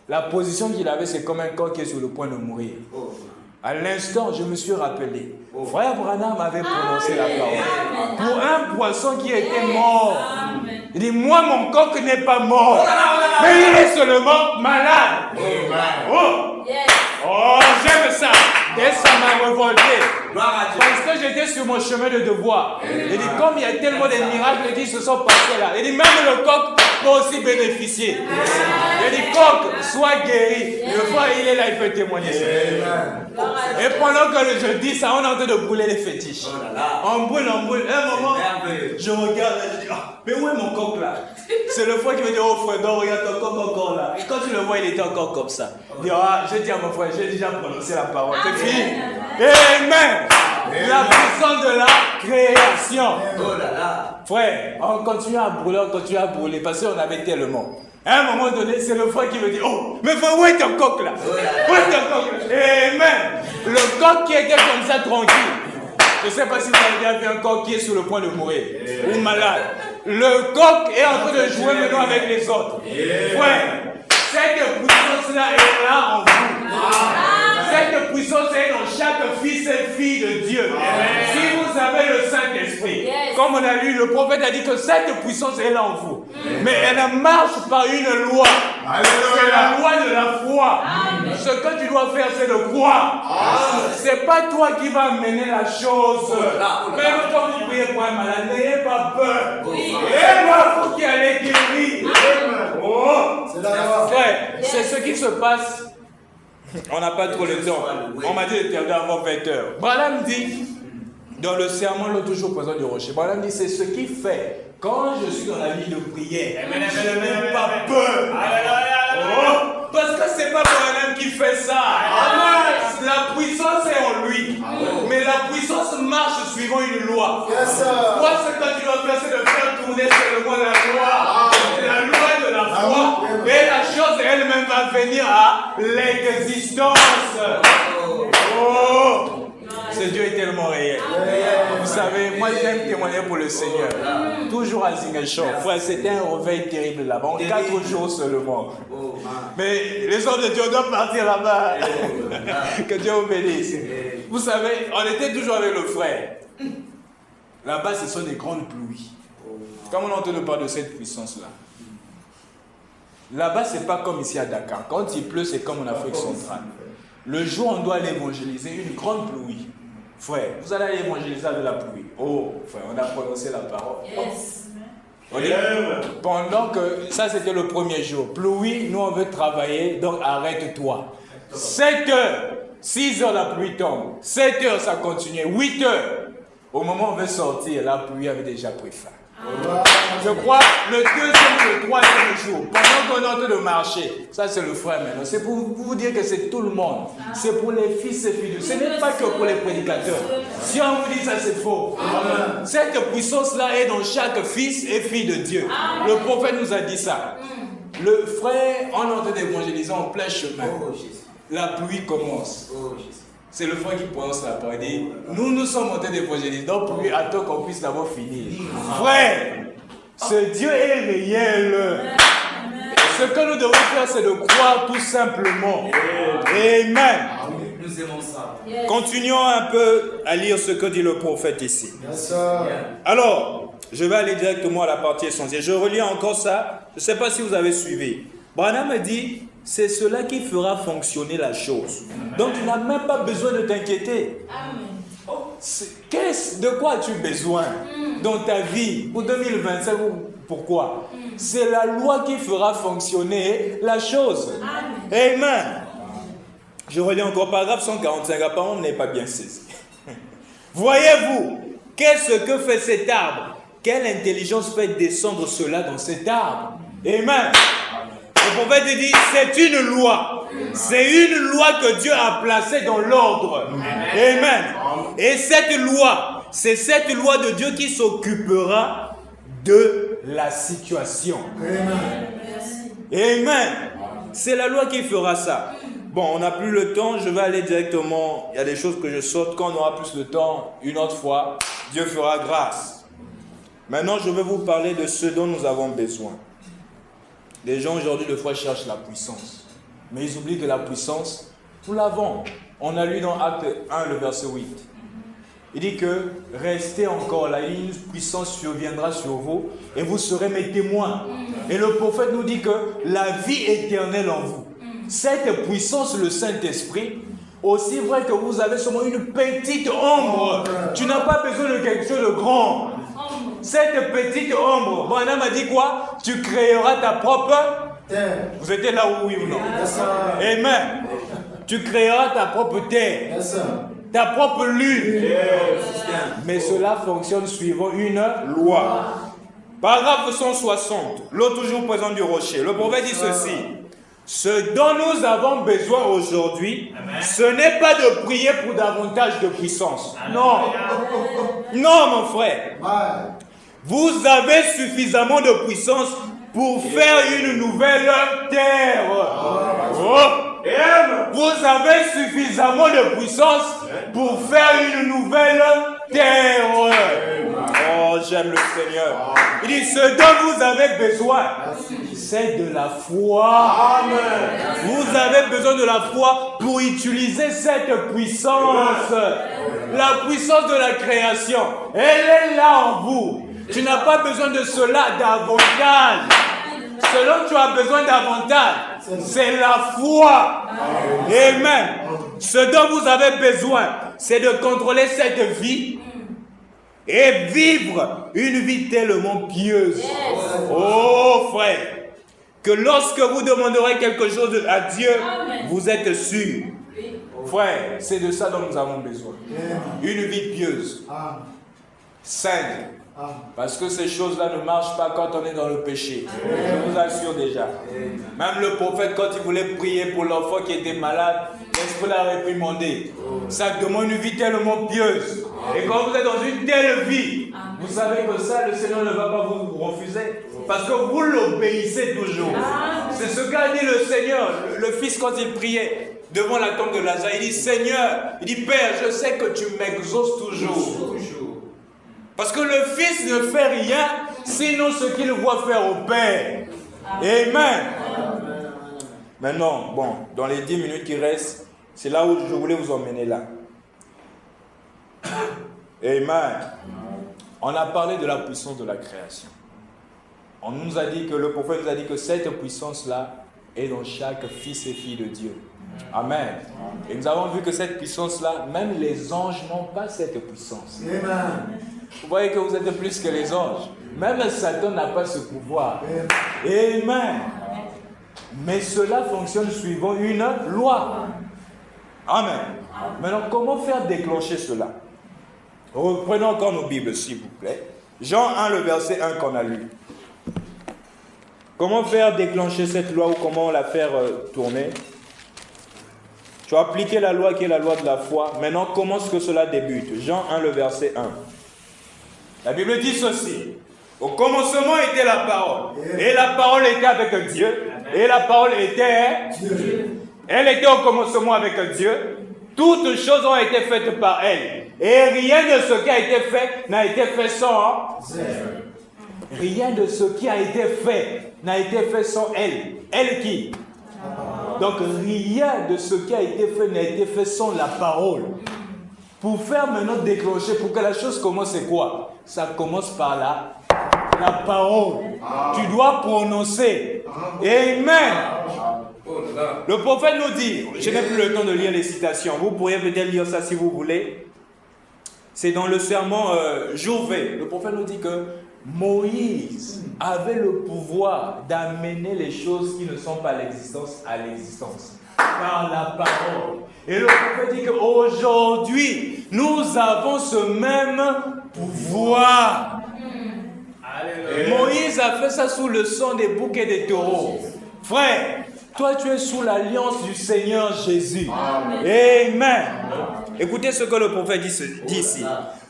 La position qu'il avait, c'est comme un coq qui est sur le point de mourir. À l'instant, je me suis rappelé. Frère Branham avait prononcé la parole. Pour un poisson qui était mort. Il dit, moi, mon coq n'est pas mort. Mais il est seulement malade. Oh, j'aime ça. Et ça m'a révolté. Parce que j'étais sur mon chemin de devoir. Il dit, comme il y a tellement de miracles qui se sont passés là. Il dit, même le coq peut aussi bénéficier. Il dit, coq, sois guéri. Le frère, il est là, il peut témoigner ça. Et pendant que je dis ça, on est en train de brûler les fétiches. On brûle. Un moment, je regarde, je dis, mais où est mon coq là? C'est le frère qui me dit, oh frère, non, regarde ton coq encore là. Et quand tu le vois, il était encore comme ça. Il dit, je dis à mon frère, j'ai déjà prononcé la parole. C'est fini. Amen. La puissance de la création. Frère, on continue à brûler, parce qu'on avait tellement. À un moment donné, c'est le frère qui me dit, oh, mais frère, où est ton coq là? Où est ton coq là? Amen. Le coq qui était comme ça tranquille. Je ne sais pas si vous avez déjà vu un coq qui est sur le point de mourir ou malade. Le coq est en train de jouer maintenant avec les autres. Frère, cette puissance-là est là en vous. Cette puissance est dans chaque fils et fille de Dieu. Si vous avez le Saint-Esprit, comme on a lu, le prophète a dit que cette puissance est là en vous. Mais elle marche par une loi. C'est la loi de la foi. Ce que tu dois faire, c'est de croire. C'est pas toi qui vas mener la chose. Même quand vous priez pour un malade, n'ayez pas peur. Et moi, vous qui allez guérir. C'est ce qui se passe. On n'a pas trop le temps. On m'a dit de terminer avant 20h. Branham dit, dans le sermon l'autre jour présent du rocher, Branham dit, c'est ce qui fait, quand je suis dans la vie de prière, je n'ai pas peur. Parce que c'est pas Branham qui fait ça. La puissance est en lui. Mais la puissance marche suivant une loi. Toi, ce que tu dois faire, c'est de faire tourner seulement la loi. La loi de la foi. Et la chose elle-même va venir à l'existence. Oh! Ce Dieu est tellement réel. Vous savez, moi j'aime témoigner pour le Seigneur. Toujours à Zingachor. Frère, c'était un réveil terrible là-bas. En 4 jours seulement. Mais les hommes de Dieu doivent partir là-bas. Que Dieu vous bénisse. Vous savez, on était toujours avec le frère. Là-bas, ce sont des grandes pluies. Comme on entend parler de cette puissance-là. Là-bas, ce n'est pas comme ici à Dakar. Quand il pleut, c'est comme en Afrique centrale. Le jour où on doit aller évangéliser, une grande pluie. Frère, vous allez aller évangéliser avec la pluie. Oh, frère, on a prononcé la parole. Pendant que, ça c'était le premier jour. Pluie, nous on veut travailler, donc arrête-toi. 7 heures, 6 heures la pluie tombe. 7 heures ça continue, 8 heures. Au moment où on veut sortir, la pluie avait déjà pris fin. Je crois le 2e et le 3e jour, pendant qu'on est en train de marcher, ça c'est le frère maintenant, c'est pour vous dire que c'est tout le monde, c'est pour les fils et filles de Dieu, ce n'est pas que pour les prédicateurs. Si on vous dit ça c'est faux. Cette puissance là est dans chaque fils et fille de Dieu. Le prophète nous a dit ça. Le frère, on est en train d'évangéliser en plein chemin. Oh Jésus. La pluie commence. Oh Jésus. C'est le frère qui prononce la parole. Il dit, nous sommes en train d'évangéliser. Donc, pluie, attends qu'on puisse d'abord finir. Frère, ce Dieu est réel. Ce que nous devons faire, c'est de croire tout simplement. Amen. Nous aimons ça. Continuons un peu à lire ce que dit le prophète ici. Alors, je vais aller directement à la partie essentielle. Je relis encore ça. Je ne sais pas si vous avez suivi. Branham dit, c'est cela qui fera fonctionner la chose. Donc, tu n'as même pas besoin de t'inquiéter. De quoi as-tu besoin dans ta vie pour 2025? Pourquoi? C'est la loi qui fera fonctionner la chose. Amen. Je relis encore paragraphe 145. Apparemment, on n'est pas bien saisi. Voyez-vous, qu'est-ce que fait cet arbre? Quelle intelligence fait descendre cela dans cet arbre? Amen. Le prophète dit, c'est une loi. C'est une loi que Dieu a placée dans l'ordre. Amen. Et cette loi, c'est cette loi de Dieu qui s'occupera de la situation. Amen. C'est la loi qui fera ça. Bon, on n'a plus le temps, je vais aller directement. Il y a des choses que je saute. Quand on aura plus de temps, une autre fois, Dieu fera grâce. Maintenant, je vais vous parler de ce dont nous avons besoin. Les gens aujourd'hui, des fois, cherchent la puissance. Mais ils oublient que la puissance, nous l'avons. On a lu dans Acte 1, le verset 8. Il dit que restez encore là, une puissance surviendra sur vous et vous serez mes témoins. Et le prophète nous dit que la vie éternelle en vous. Cette puissance, le Saint-Esprit, aussi vrai que vous avez seulement une petite ombre. Tu n'as pas besoin de quelque chose de grand. Cette petite ombre, Branham a dit quoi? Tu créeras ta propre terre. Vous étiez là, oui ou non? Amen. Tu créeras ta propre terre. Ta propre lune. Mais cela fonctionne suivant une loi. Paragraphe 160. L'eau toujours présente du rocher. Le prophète dit ceci. Ce dont nous avons besoin aujourd'hui, ce n'est pas de prier pour davantage de puissance. Non. Non, mon frère. Vous avez suffisamment de puissance pour faire une nouvelle terre. Oh. Vous avez suffisamment de puissance pour faire une nouvelle terre. Oh, j'aime le Seigneur. Il dit, ce dont vous avez besoin, c'est de la foi. Amen. Vous avez besoin de la foi pour utiliser cette puissance. La puissance de la création. Elle est là en vous. Tu n'as pas besoin de cela davantage. Ce dont tu as besoin davantage, c'est la foi. Amen. Ce dont vous avez besoin, c'est de contrôler cette vie et vivre une vie tellement pieuse. Oh frère, que lorsque vous demanderez quelque chose à Dieu, vous êtes sûr. Frère, c'est de ça dont nous avons besoin. Une vie pieuse, sainte. Parce que ces choses-là ne marchent pas quand on est dans le péché. Je vous assure déjà. Même le prophète, quand il voulait prier pour l'enfant qui était malade, l'esprit l'a réprimandé. Ça demande une vie tellement pieuse. Et quand vous êtes dans une telle vie, vous savez que ça, le Seigneur ne va pas vous refuser. Parce que vous l'obéissez toujours. C'est ce qu'a dit le Seigneur. Le Fils, quand il priait devant la tombe de Lazare, il dit, Seigneur, il dit, Père, je sais que tu m'exauces toujours. Parce que le Fils ne fait rien, sinon ce qu'il voit faire au Père. Amen. Maintenant, bon, dans les 10 minutes qui restent, c'est là où je voulais vous emmener là. Amen. On a parlé de la puissance de la création. On nous a dit que, le prophète nous a dit que cette puissance-là est dans chaque fils et fille de Dieu. Amen. Et nous avons vu que cette puissance-là, même les anges n'ont pas cette puissance. Amen. Vous voyez que vous êtes plus que les anges. Même Satan n'a pas ce pouvoir. Amen. Mais cela fonctionne suivant une loi. Amen. Maintenant, comment faire déclencher cela? Reprenons encore nos Bibles, s'il vous plaît. Jean 1, le verset 1 qu'on a lu. Comment faire déclencher cette loi ou comment la faire tourner? Tu as appliqué la loi qui est la loi de la foi. Maintenant, comment est-ce que cela débute? Jean 1, le verset 1. La Bible dit ceci. Au commencement était la parole. Et la parole était avec Dieu. Et la parole était Dieu. Elle était au commencement avec Dieu. Toutes choses ont été faites par elle. Et rien de ce qui a été fait n'a été fait sans rien de ce qui a été fait n'a été fait sans elle. Elle qui? Donc rien de ce qui a été fait n'a été fait sans la parole. Pour faire maintenant déclencher, pour que la chose commence, c'est quoi? Ça commence par la parole. Tu dois prononcer. Amen. Le prophète nous dit, je n'ai plus le temps de lire les citations, vous pourriez peut-être lire ça si vous voulez. C'est dans le sermon Jourvé. Le prophète nous dit que Moïse avait le pouvoir d'amener les choses qui ne sont pas l'existence à l'existence par la parole. Et le prophète dit qu'aujourd'hui, nous avons ce même pouvoir. Alléluia. Moïse a fait ça sous le sang des boucs et des taureaux. Frère, toi tu es sous l'alliance du Seigneur Jésus. Amen. Amen. Écoutez ce que le prophète dit ici.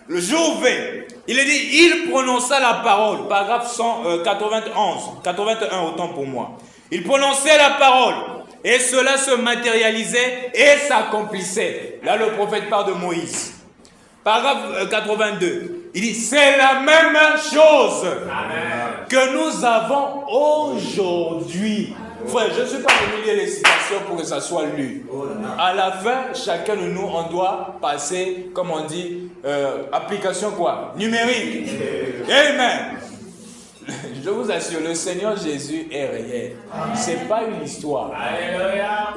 Le jour V, il est dit, il prononça la parole, paragraphe 81, autant pour moi. Il prononçait la parole, et cela se matérialisait et s'accomplissait. Là, le prophète parle de Moïse. Paragraphe 82, il dit, c'est la même chose que nous avons aujourd'hui. Frère, je ne suis pas venu lire les citations pour que ça soit lu. À la fin, chacun de nous, on doit passer, comme on dit, application quoi? Numérique. Amen. Je vous assure, le Seigneur Jésus est réel. Ce n'est pas une histoire.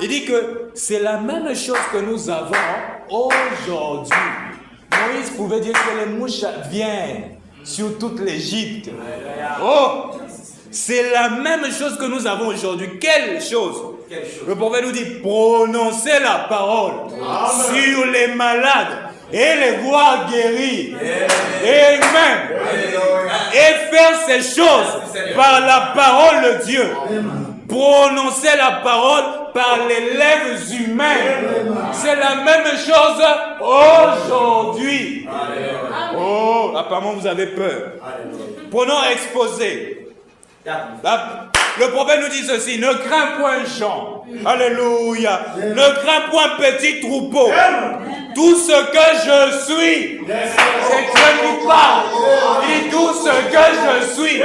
Il dit que c'est la même chose que nous avons aujourd'hui. Moïse pouvait dire que les mouches viennent sur toute l'Égypte. Oh! C'est la même chose que nous avons aujourd'hui. Quelle chose? Le prophète nous dit, prononcer la parole sur les malades et les voir guéris. Amen. Et faire ces choses par la parole de Dieu. Prononcer la parole par les lèvres humaines. C'est la même chose aujourd'hui. Oh, apparemment vous avez peur. Prenons exposé. Le prophète nous dit ceci, ne crains point Jean, alléluia, ne crains point petit troupeau, tout ce que je suis, c'est Dieu qui parle, il dit tout ce que je suis,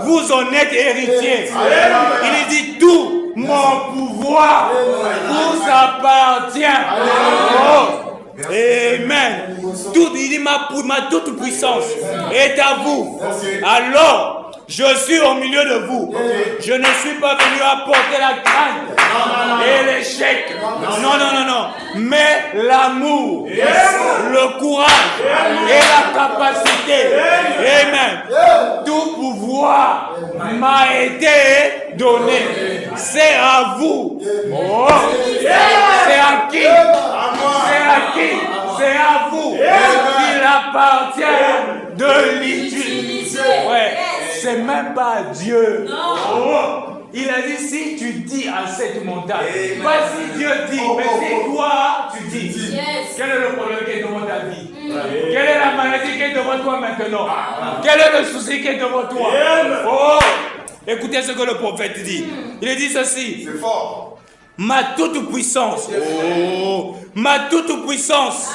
vous en êtes héritiers, il dit tout mon pouvoir vous appartient. Oh. Amen. Tout, il dit ma toute puissance est à vous. Alors je suis au milieu de vous. Je ne suis pas venu apporter la crainte et l'échec. Non. Mais l'amour, le courage et la capacité. Amen. Tout pouvoir m'a été donné. C'est à vous. Oh. C'est à qui? C'est à qui? C'est à vous qu'il appartient de l'utiliser. Ouais. C'est même pas à Dieu. Oh. Il a dit, si tu dis à cette montagne, pas si Dieu dit, mais si toi tu dis. Quel est le problème qui est devant ta vie? Quelle est la maladie qui est devant toi maintenant? Quel est le souci qui est devant toi? Oh. Écoutez ce que le prophète dit. Il dit ceci. C'est fort. Ma toute puissance. Oh. Ma toute puissance.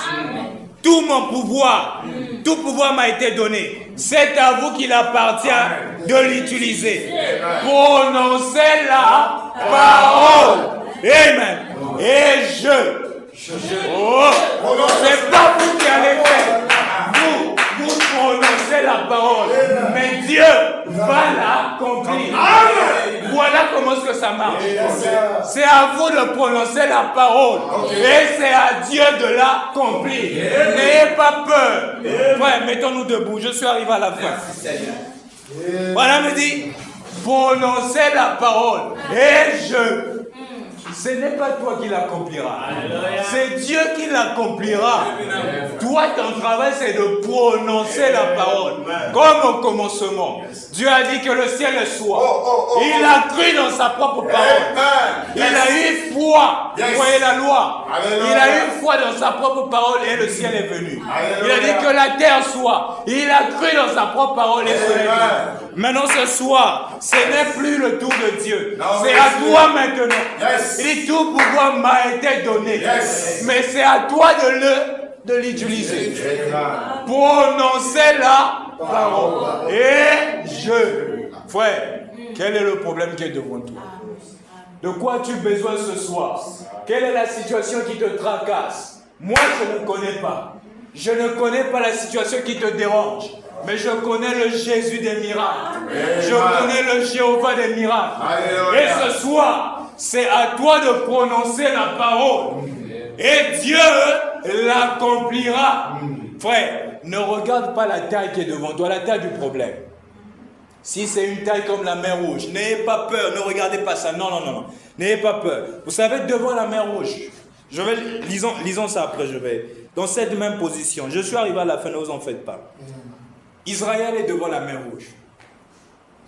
Tout mon pouvoir. Tout pouvoir m'a été donné. C'est à vous qu'il appartient de l'utiliser. Prononcez la parole. Amen. Et oh, c'est pas vous qui allez faire. Vous prononcez la parole. Mais Dieu va l'accomplir. Voilà comment est-ce que ça marche. C'est à vous de prononcer la parole. Et c'est à Dieu de l'accomplir. N'ayez pas peur. Ouais, mettons-nous debout. Je suis arrivé à la fin. Voilà, me dit, prononcez la parole. Et ce n'est pas toi qui l'accomplira. C'est Dieu qui l'accomplira. Toi, ton travail, c'est de prononcer la parole. Comme au commencement. Dieu a dit que le ciel soit. Il a cru dans sa propre parole. Il a eu foi. Yes. Voyez la loi. Alléluia. Il a eu foi dans sa propre parole et le ciel est venu. Alléluia. Il a dit que la terre soit. Il a cru dans sa propre parole et le ciel est venu. Maintenant ce soir, ce n'est plus le tour de Dieu. Non, C'est mais à c'est- toi maintenant. Yes. Il dit tout pouvoir m'a été donné. Yes. Mais c'est à toi de l'utiliser. Prononcer la parole. Et frère, quel est le problème qui est devant toi? De quoi as-tu besoin ce soir? Quelle est la situation qui te tracasse? Moi, je ne connais pas. Je ne connais pas la situation qui te dérange. Mais je connais le Jésus des miracles. Je connais le Jéhovah des miracles. Alléluia. Et ce soir, c'est à toi de prononcer la parole. Et Dieu l'accomplira. Frère, ne regarde pas la taille qui est devant toi, la taille du problème. Si c'est une taille comme la mer Rouge, n'ayez pas peur, ne regardez pas ça. Non, non, non, non. N'ayez pas peur. Vous savez, devant la mer Rouge, lisons ça après, dans cette même position. Je suis arrivé à la fin, ne vous en faites pas. Israël est devant la mer Rouge.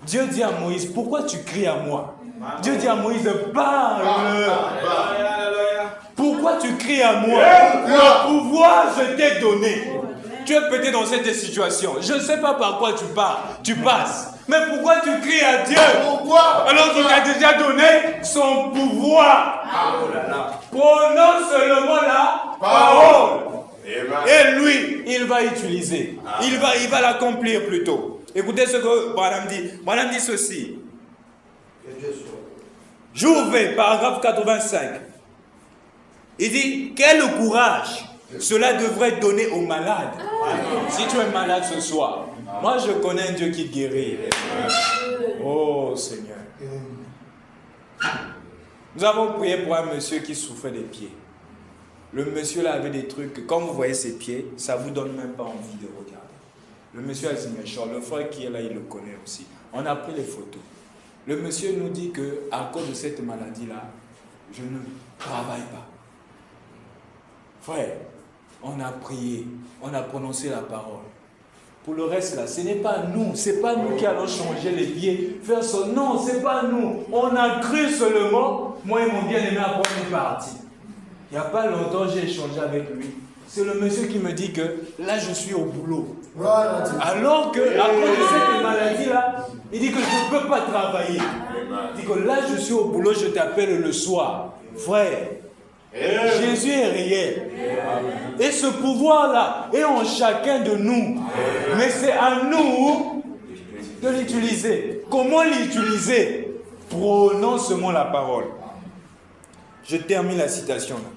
Dieu dit à Moïse, pourquoi tu cries à moi? Dieu dit à Moïse, parle. Pourquoi tu cries à moi? Le pouvoir, je t'ai donné. Tu es peut-être dans cette situation. Je ne sais pas par quoi tu passes. Mais pourquoi tu cries à Dieu? Pourquoi? Alors qu'il t'a déjà donné son pouvoir. Prononce seulement la parole. Et lui, il va utiliser. Il va l'accomplir plutôt. Écoutez ce que Branham dit. Branham dit ceci. J'ouvre paragraphe 85. Il dit, quel courage cela devrait donner aux malades. Si tu es malade ce soir, moi je connais un Dieu qui guérit. Oh Seigneur. Nous avons prié pour un monsieur qui souffrait des pieds. Le monsieur là avait des trucs, quand vous voyez ses pieds, ça ne vous donne même pas envie de regarder. Le monsieur a dit, méchant, le frère qui est là, il le connaît aussi. On a pris les photos. Le monsieur nous dit qu'à cause de cette maladie-là, je ne travaille pas. Frère, on a prié, on a prononcé la parole. Pour le reste là, ce n'est pas nous, c'est pas nous qui allons changer les pieds, faire ça. Non, c'est pas nous. On a cru seulement. Moi et mon bien-aimé, après on est parti. Il n'y a pas longtemps, j'ai échangé avec lui. C'est le monsieur qui me dit que là, je suis au boulot. Alors que, à cause de cette maladie-là, il dit que je ne peux pas travailler. Il dit que là, je suis au boulot, je t'appelle le soir. Frère, Jésus est réel. Et ce pouvoir-là est en chacun de nous. Mais c'est à nous de l'utiliser. Comment l'utiliser? Prononce seulement la parole. Je termine la citation là.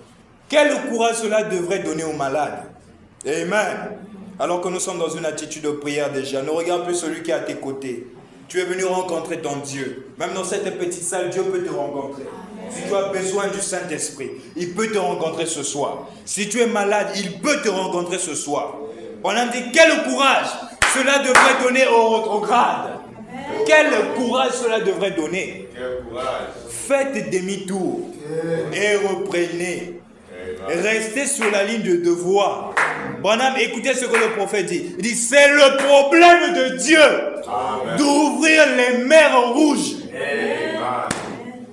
Quel courage cela devrait donner aux malades? Amen. Alors que nous sommes dans une attitude de prière déjà, ne regarde plus celui qui est à tes côtés. Tu es venu rencontrer ton Dieu. Même dans cette petite salle, Dieu peut te rencontrer. Si tu as besoin du Saint-Esprit, il peut te rencontrer ce soir. Si tu es malade, il peut te rencontrer ce soir. On a dit, quel courage cela devrait donner au rétrograde. Quel courage cela devrait donner. Faites demi-tour et reprenez. Restez sur la ligne de devoir. Branham, écoutez ce que le prophète dit. Il dit, c'est le problème de Dieu d'ouvrir les mers rouges.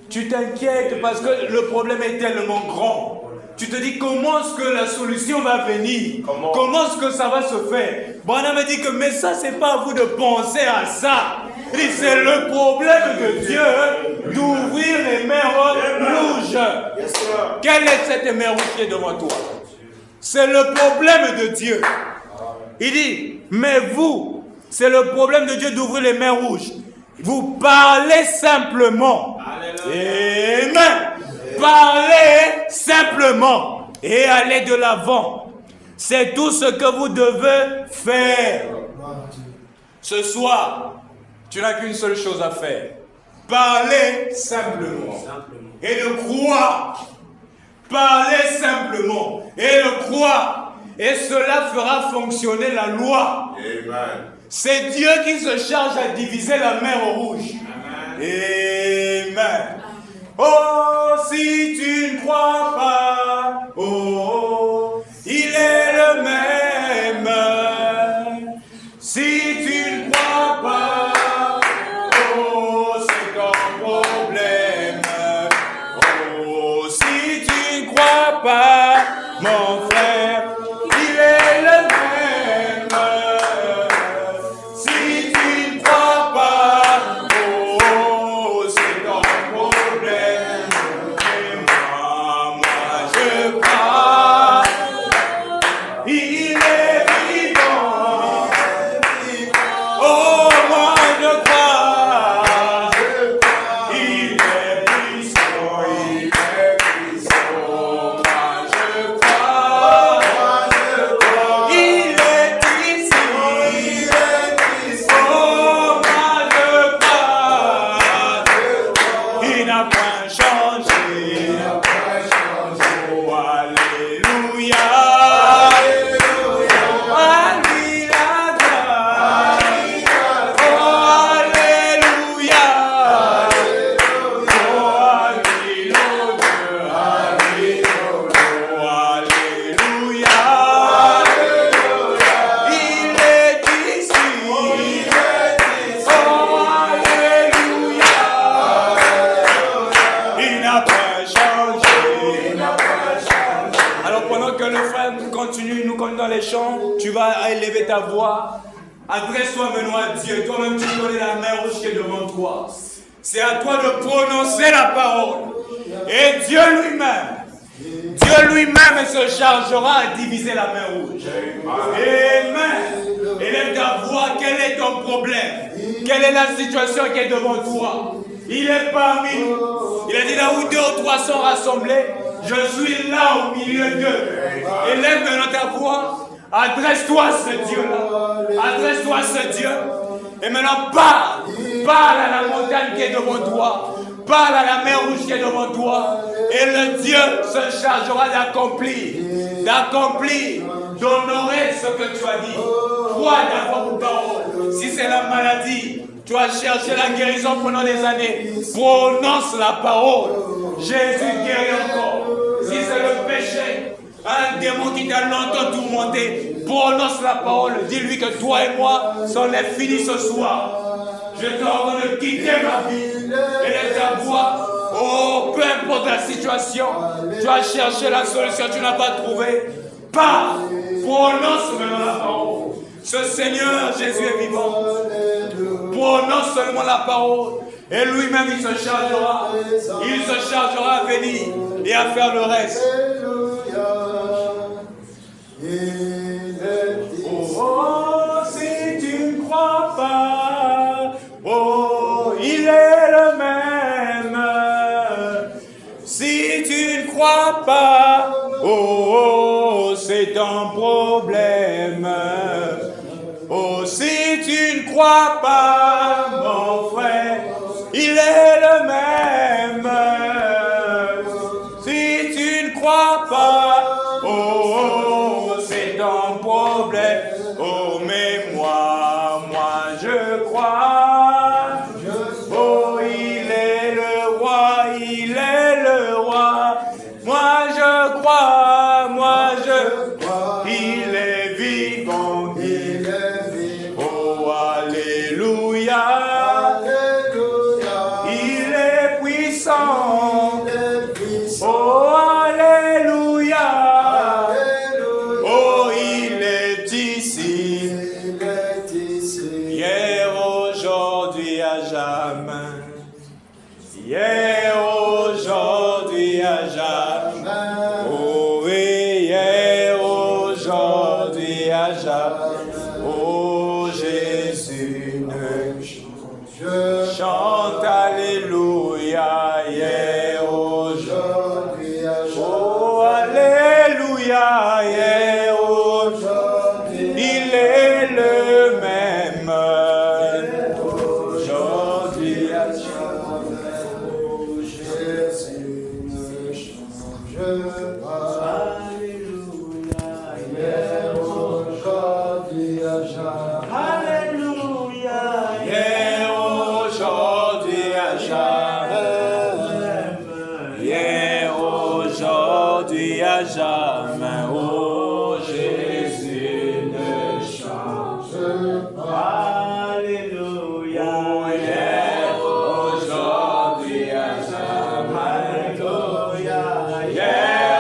Tu t'inquiètes parce que le problème est tellement grand. Tu te dis comment est-ce que la solution va venir? Comment est-ce que ça va se faire? Branham dit que mais ça c'est pas à vous de penser à ça. Il dit c'est le problème de Dieu d'ouvrir les mers rouges. Quelle est cette mer rouge qui est devant toi? C'est le problème de Dieu. Il dit mais vous, c'est le problème de Dieu d'ouvrir les mers rouges. Vous parlez simplement. Amen. Parlez simplement et allez de l'avant. C'est tout ce que vous devez faire. Ce soir, tu n'as qu'une seule chose à faire. Parlez simplement et le croire. Parlez simplement et le croire. Et cela fera fonctionner la loi. Amen. C'est Dieu qui se charge à diviser la mer rouge. Amen. Oh, si tu ne crois pas, oh, il est le même. Si tu ne crois pas, oh, c'est ton problème. pas, mon frère, il est le même. Si tu ne crois pas, oh, c'est ton problème. Et moi je crois, il est vivant. Oh, moi je crois, il est puissant, il est puissant. Moi je crois, il est ici. Oh, moi je crois, il n'a pas changé. Oh, alléluia. Dans les chants, tu vas élever ta voix. Adresse-toi maintenant à Dieu. Toi-même, tu connais la mer rouge qui est devant toi. C'est à toi de prononcer la parole. Et Dieu lui-même se chargera à diviser la mer rouge. Amen. Élève ta voix. Quel est ton problème? Quelle est la situation qui est devant toi? Il est parmi nous. Il a dit là où 2 ou 3 sont rassemblés, je suis là au milieu d'eux. Élève maintenant ta voix. Adresse-toi à ce Dieu-là. Adresse-toi à ce Dieu. Et maintenant parle. Parle à la montagne qui est devant toi. Parle à la mer rouge qui est devant toi. Et le Dieu se chargera d'accomplir. D'honorer ce que tu as dit. Crois d'avoir une parole. Si c'est la maladie, tu as cherché la guérison pendant des années. Prononce la parole. Jésus guérit encore. Si c'est le péché, un démon qui t'a longtemps tourmenté, prononce la parole. Dis-lui que toi et moi, c'en est fini ce soir. Je t'ordonne de quitter ma vie. Élève ta voix. Oh, peu importe la situation, tu as cherché la solution, tu n'as pas trouvé. Parle. Prononce maintenant la parole. Ce Seigneur Jésus est vivant. Prononce seulement la parole. Et lui-même, il se chargera. Il se chargera à venir et à faire le reste. Oh, si tu ne crois pas, oh, il est le même. Si tu ne crois pas, oh, c'est ton problème. Oh, si tu ne crois pas, mon frère, il est le même. Si tu ne crois pas, oh, c'est ton problème. Oh, mais moi je crois. Oh, il est le roi, il est le roi. Moi je crois, il est vivant. Oh, alléluia. Il est puissant. Oh, alléluia. Oh, il est ici. Hier, aujourd'hui, à jamais. Hier, aujourd'hui, à jamais. Oh, oui, hier, aujourd'hui, à jamais. Oh, Jésus, je chante alléluia. Hier, aujourd'hui, oh, alléluia. Hier, aujourd'hui, il est le même. Aujourd'hui, à jamais. Oh, Jésus, ne change pas. Alléluia. Hier, aujourd'hui, à jamais. Alléluia. Hier, aujourd'hui, à jamais. Hier, aujourd'hui, à jamais. Oh, Jésus ne change pas. Alléluia. Hier, aujourd'hui, à jamais. Alléluia. Hier,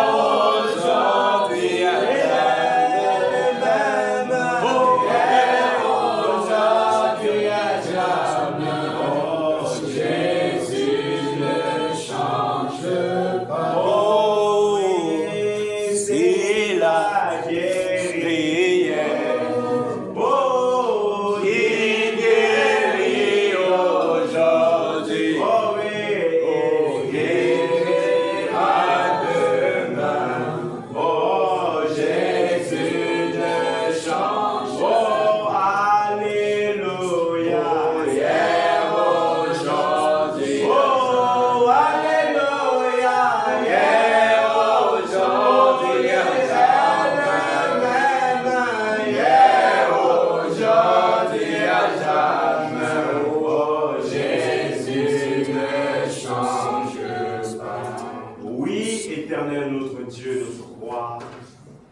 éternel, notre Dieu, notre roi,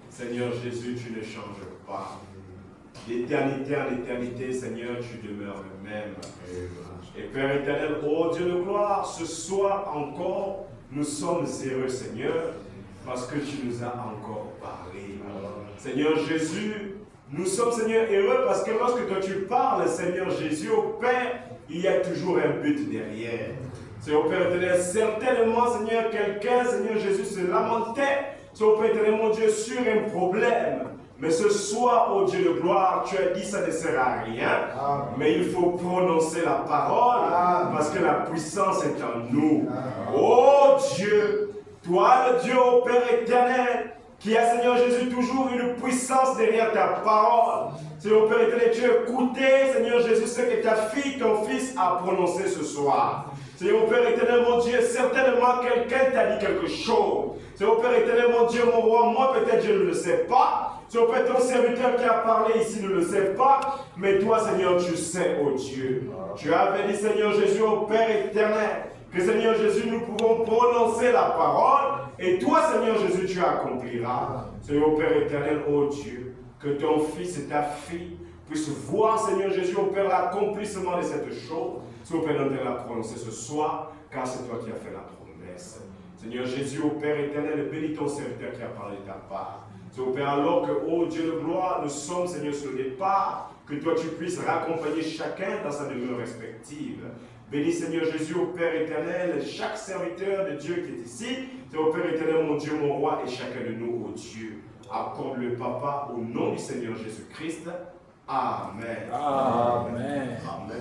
Seigneur Jésus, tu ne changes pas. D'éternité en éternité, Seigneur, tu demeures le même. Et Père éternel, ô Dieu de gloire, ce soir encore, nous sommes heureux, Seigneur, parce que tu nous as encore parlé. Seigneur Jésus, nous sommes, Seigneur, heureux parce que lorsque toi tu parles, Seigneur Jésus, au Père, il y a toujours un but derrière. Seigneur Père éternel, certainement, Seigneur, quelqu'un, Seigneur Jésus, se lamentait, Seigneur Père éternel, mon Dieu, sur un problème. Mais ce soir, ô Dieu de gloire, tu as dit ça ne sert à rien, mais il faut prononcer la parole, parce que la puissance est en nous. Ô Dieu, toi le Dieu, ô Père éternel, qui a, Seigneur Jésus, toujours une puissance derrière ta parole. Seigneur Père éternel, tu as écouté, Seigneur Jésus, ce que ta fille, ton fils a prononcé ce soir. Seigneur Père éternel, mon Dieu, certainement quelqu'un t'a dit quelque chose. Seigneur Père éternel, mon Dieu, mon roi, moi peut-être je ne le sais pas. Seigneur Père, ton serviteur qui a parlé ici ne le sait pas. Mais toi, Seigneur, tu sais, oh Dieu. Tu avais dit, Seigneur Jésus, au Père éternel, que Seigneur Jésus, nous pouvons prononcer la parole. Et toi, Seigneur Jésus, tu accompliras. Seigneur Père éternel, oh Dieu, que ton fils et ta fille puissent voir, Seigneur Jésus, au Père, l'accomplissement de cette chose. Seigneur Père, nous la prononcer ce soir, car c'est toi qui as fait la promesse. Seigneur Jésus, au Père éternel, bénis ton serviteur qui a parlé de ta part. Seigneur Père, alors que, oh Dieu de gloire, nous sommes, Seigneur, sur le départ, que toi tu puisses raccompagner chacun dans sa demeure respective. Bénis, Seigneur Jésus, au Père éternel, chaque serviteur de Dieu qui est ici. Seigneur Père éternel, mon Dieu, mon roi, et chacun de nous, oh Dieu. Accorde le Papa au nom du Seigneur Jésus-Christ. Amen. Amen. Amen.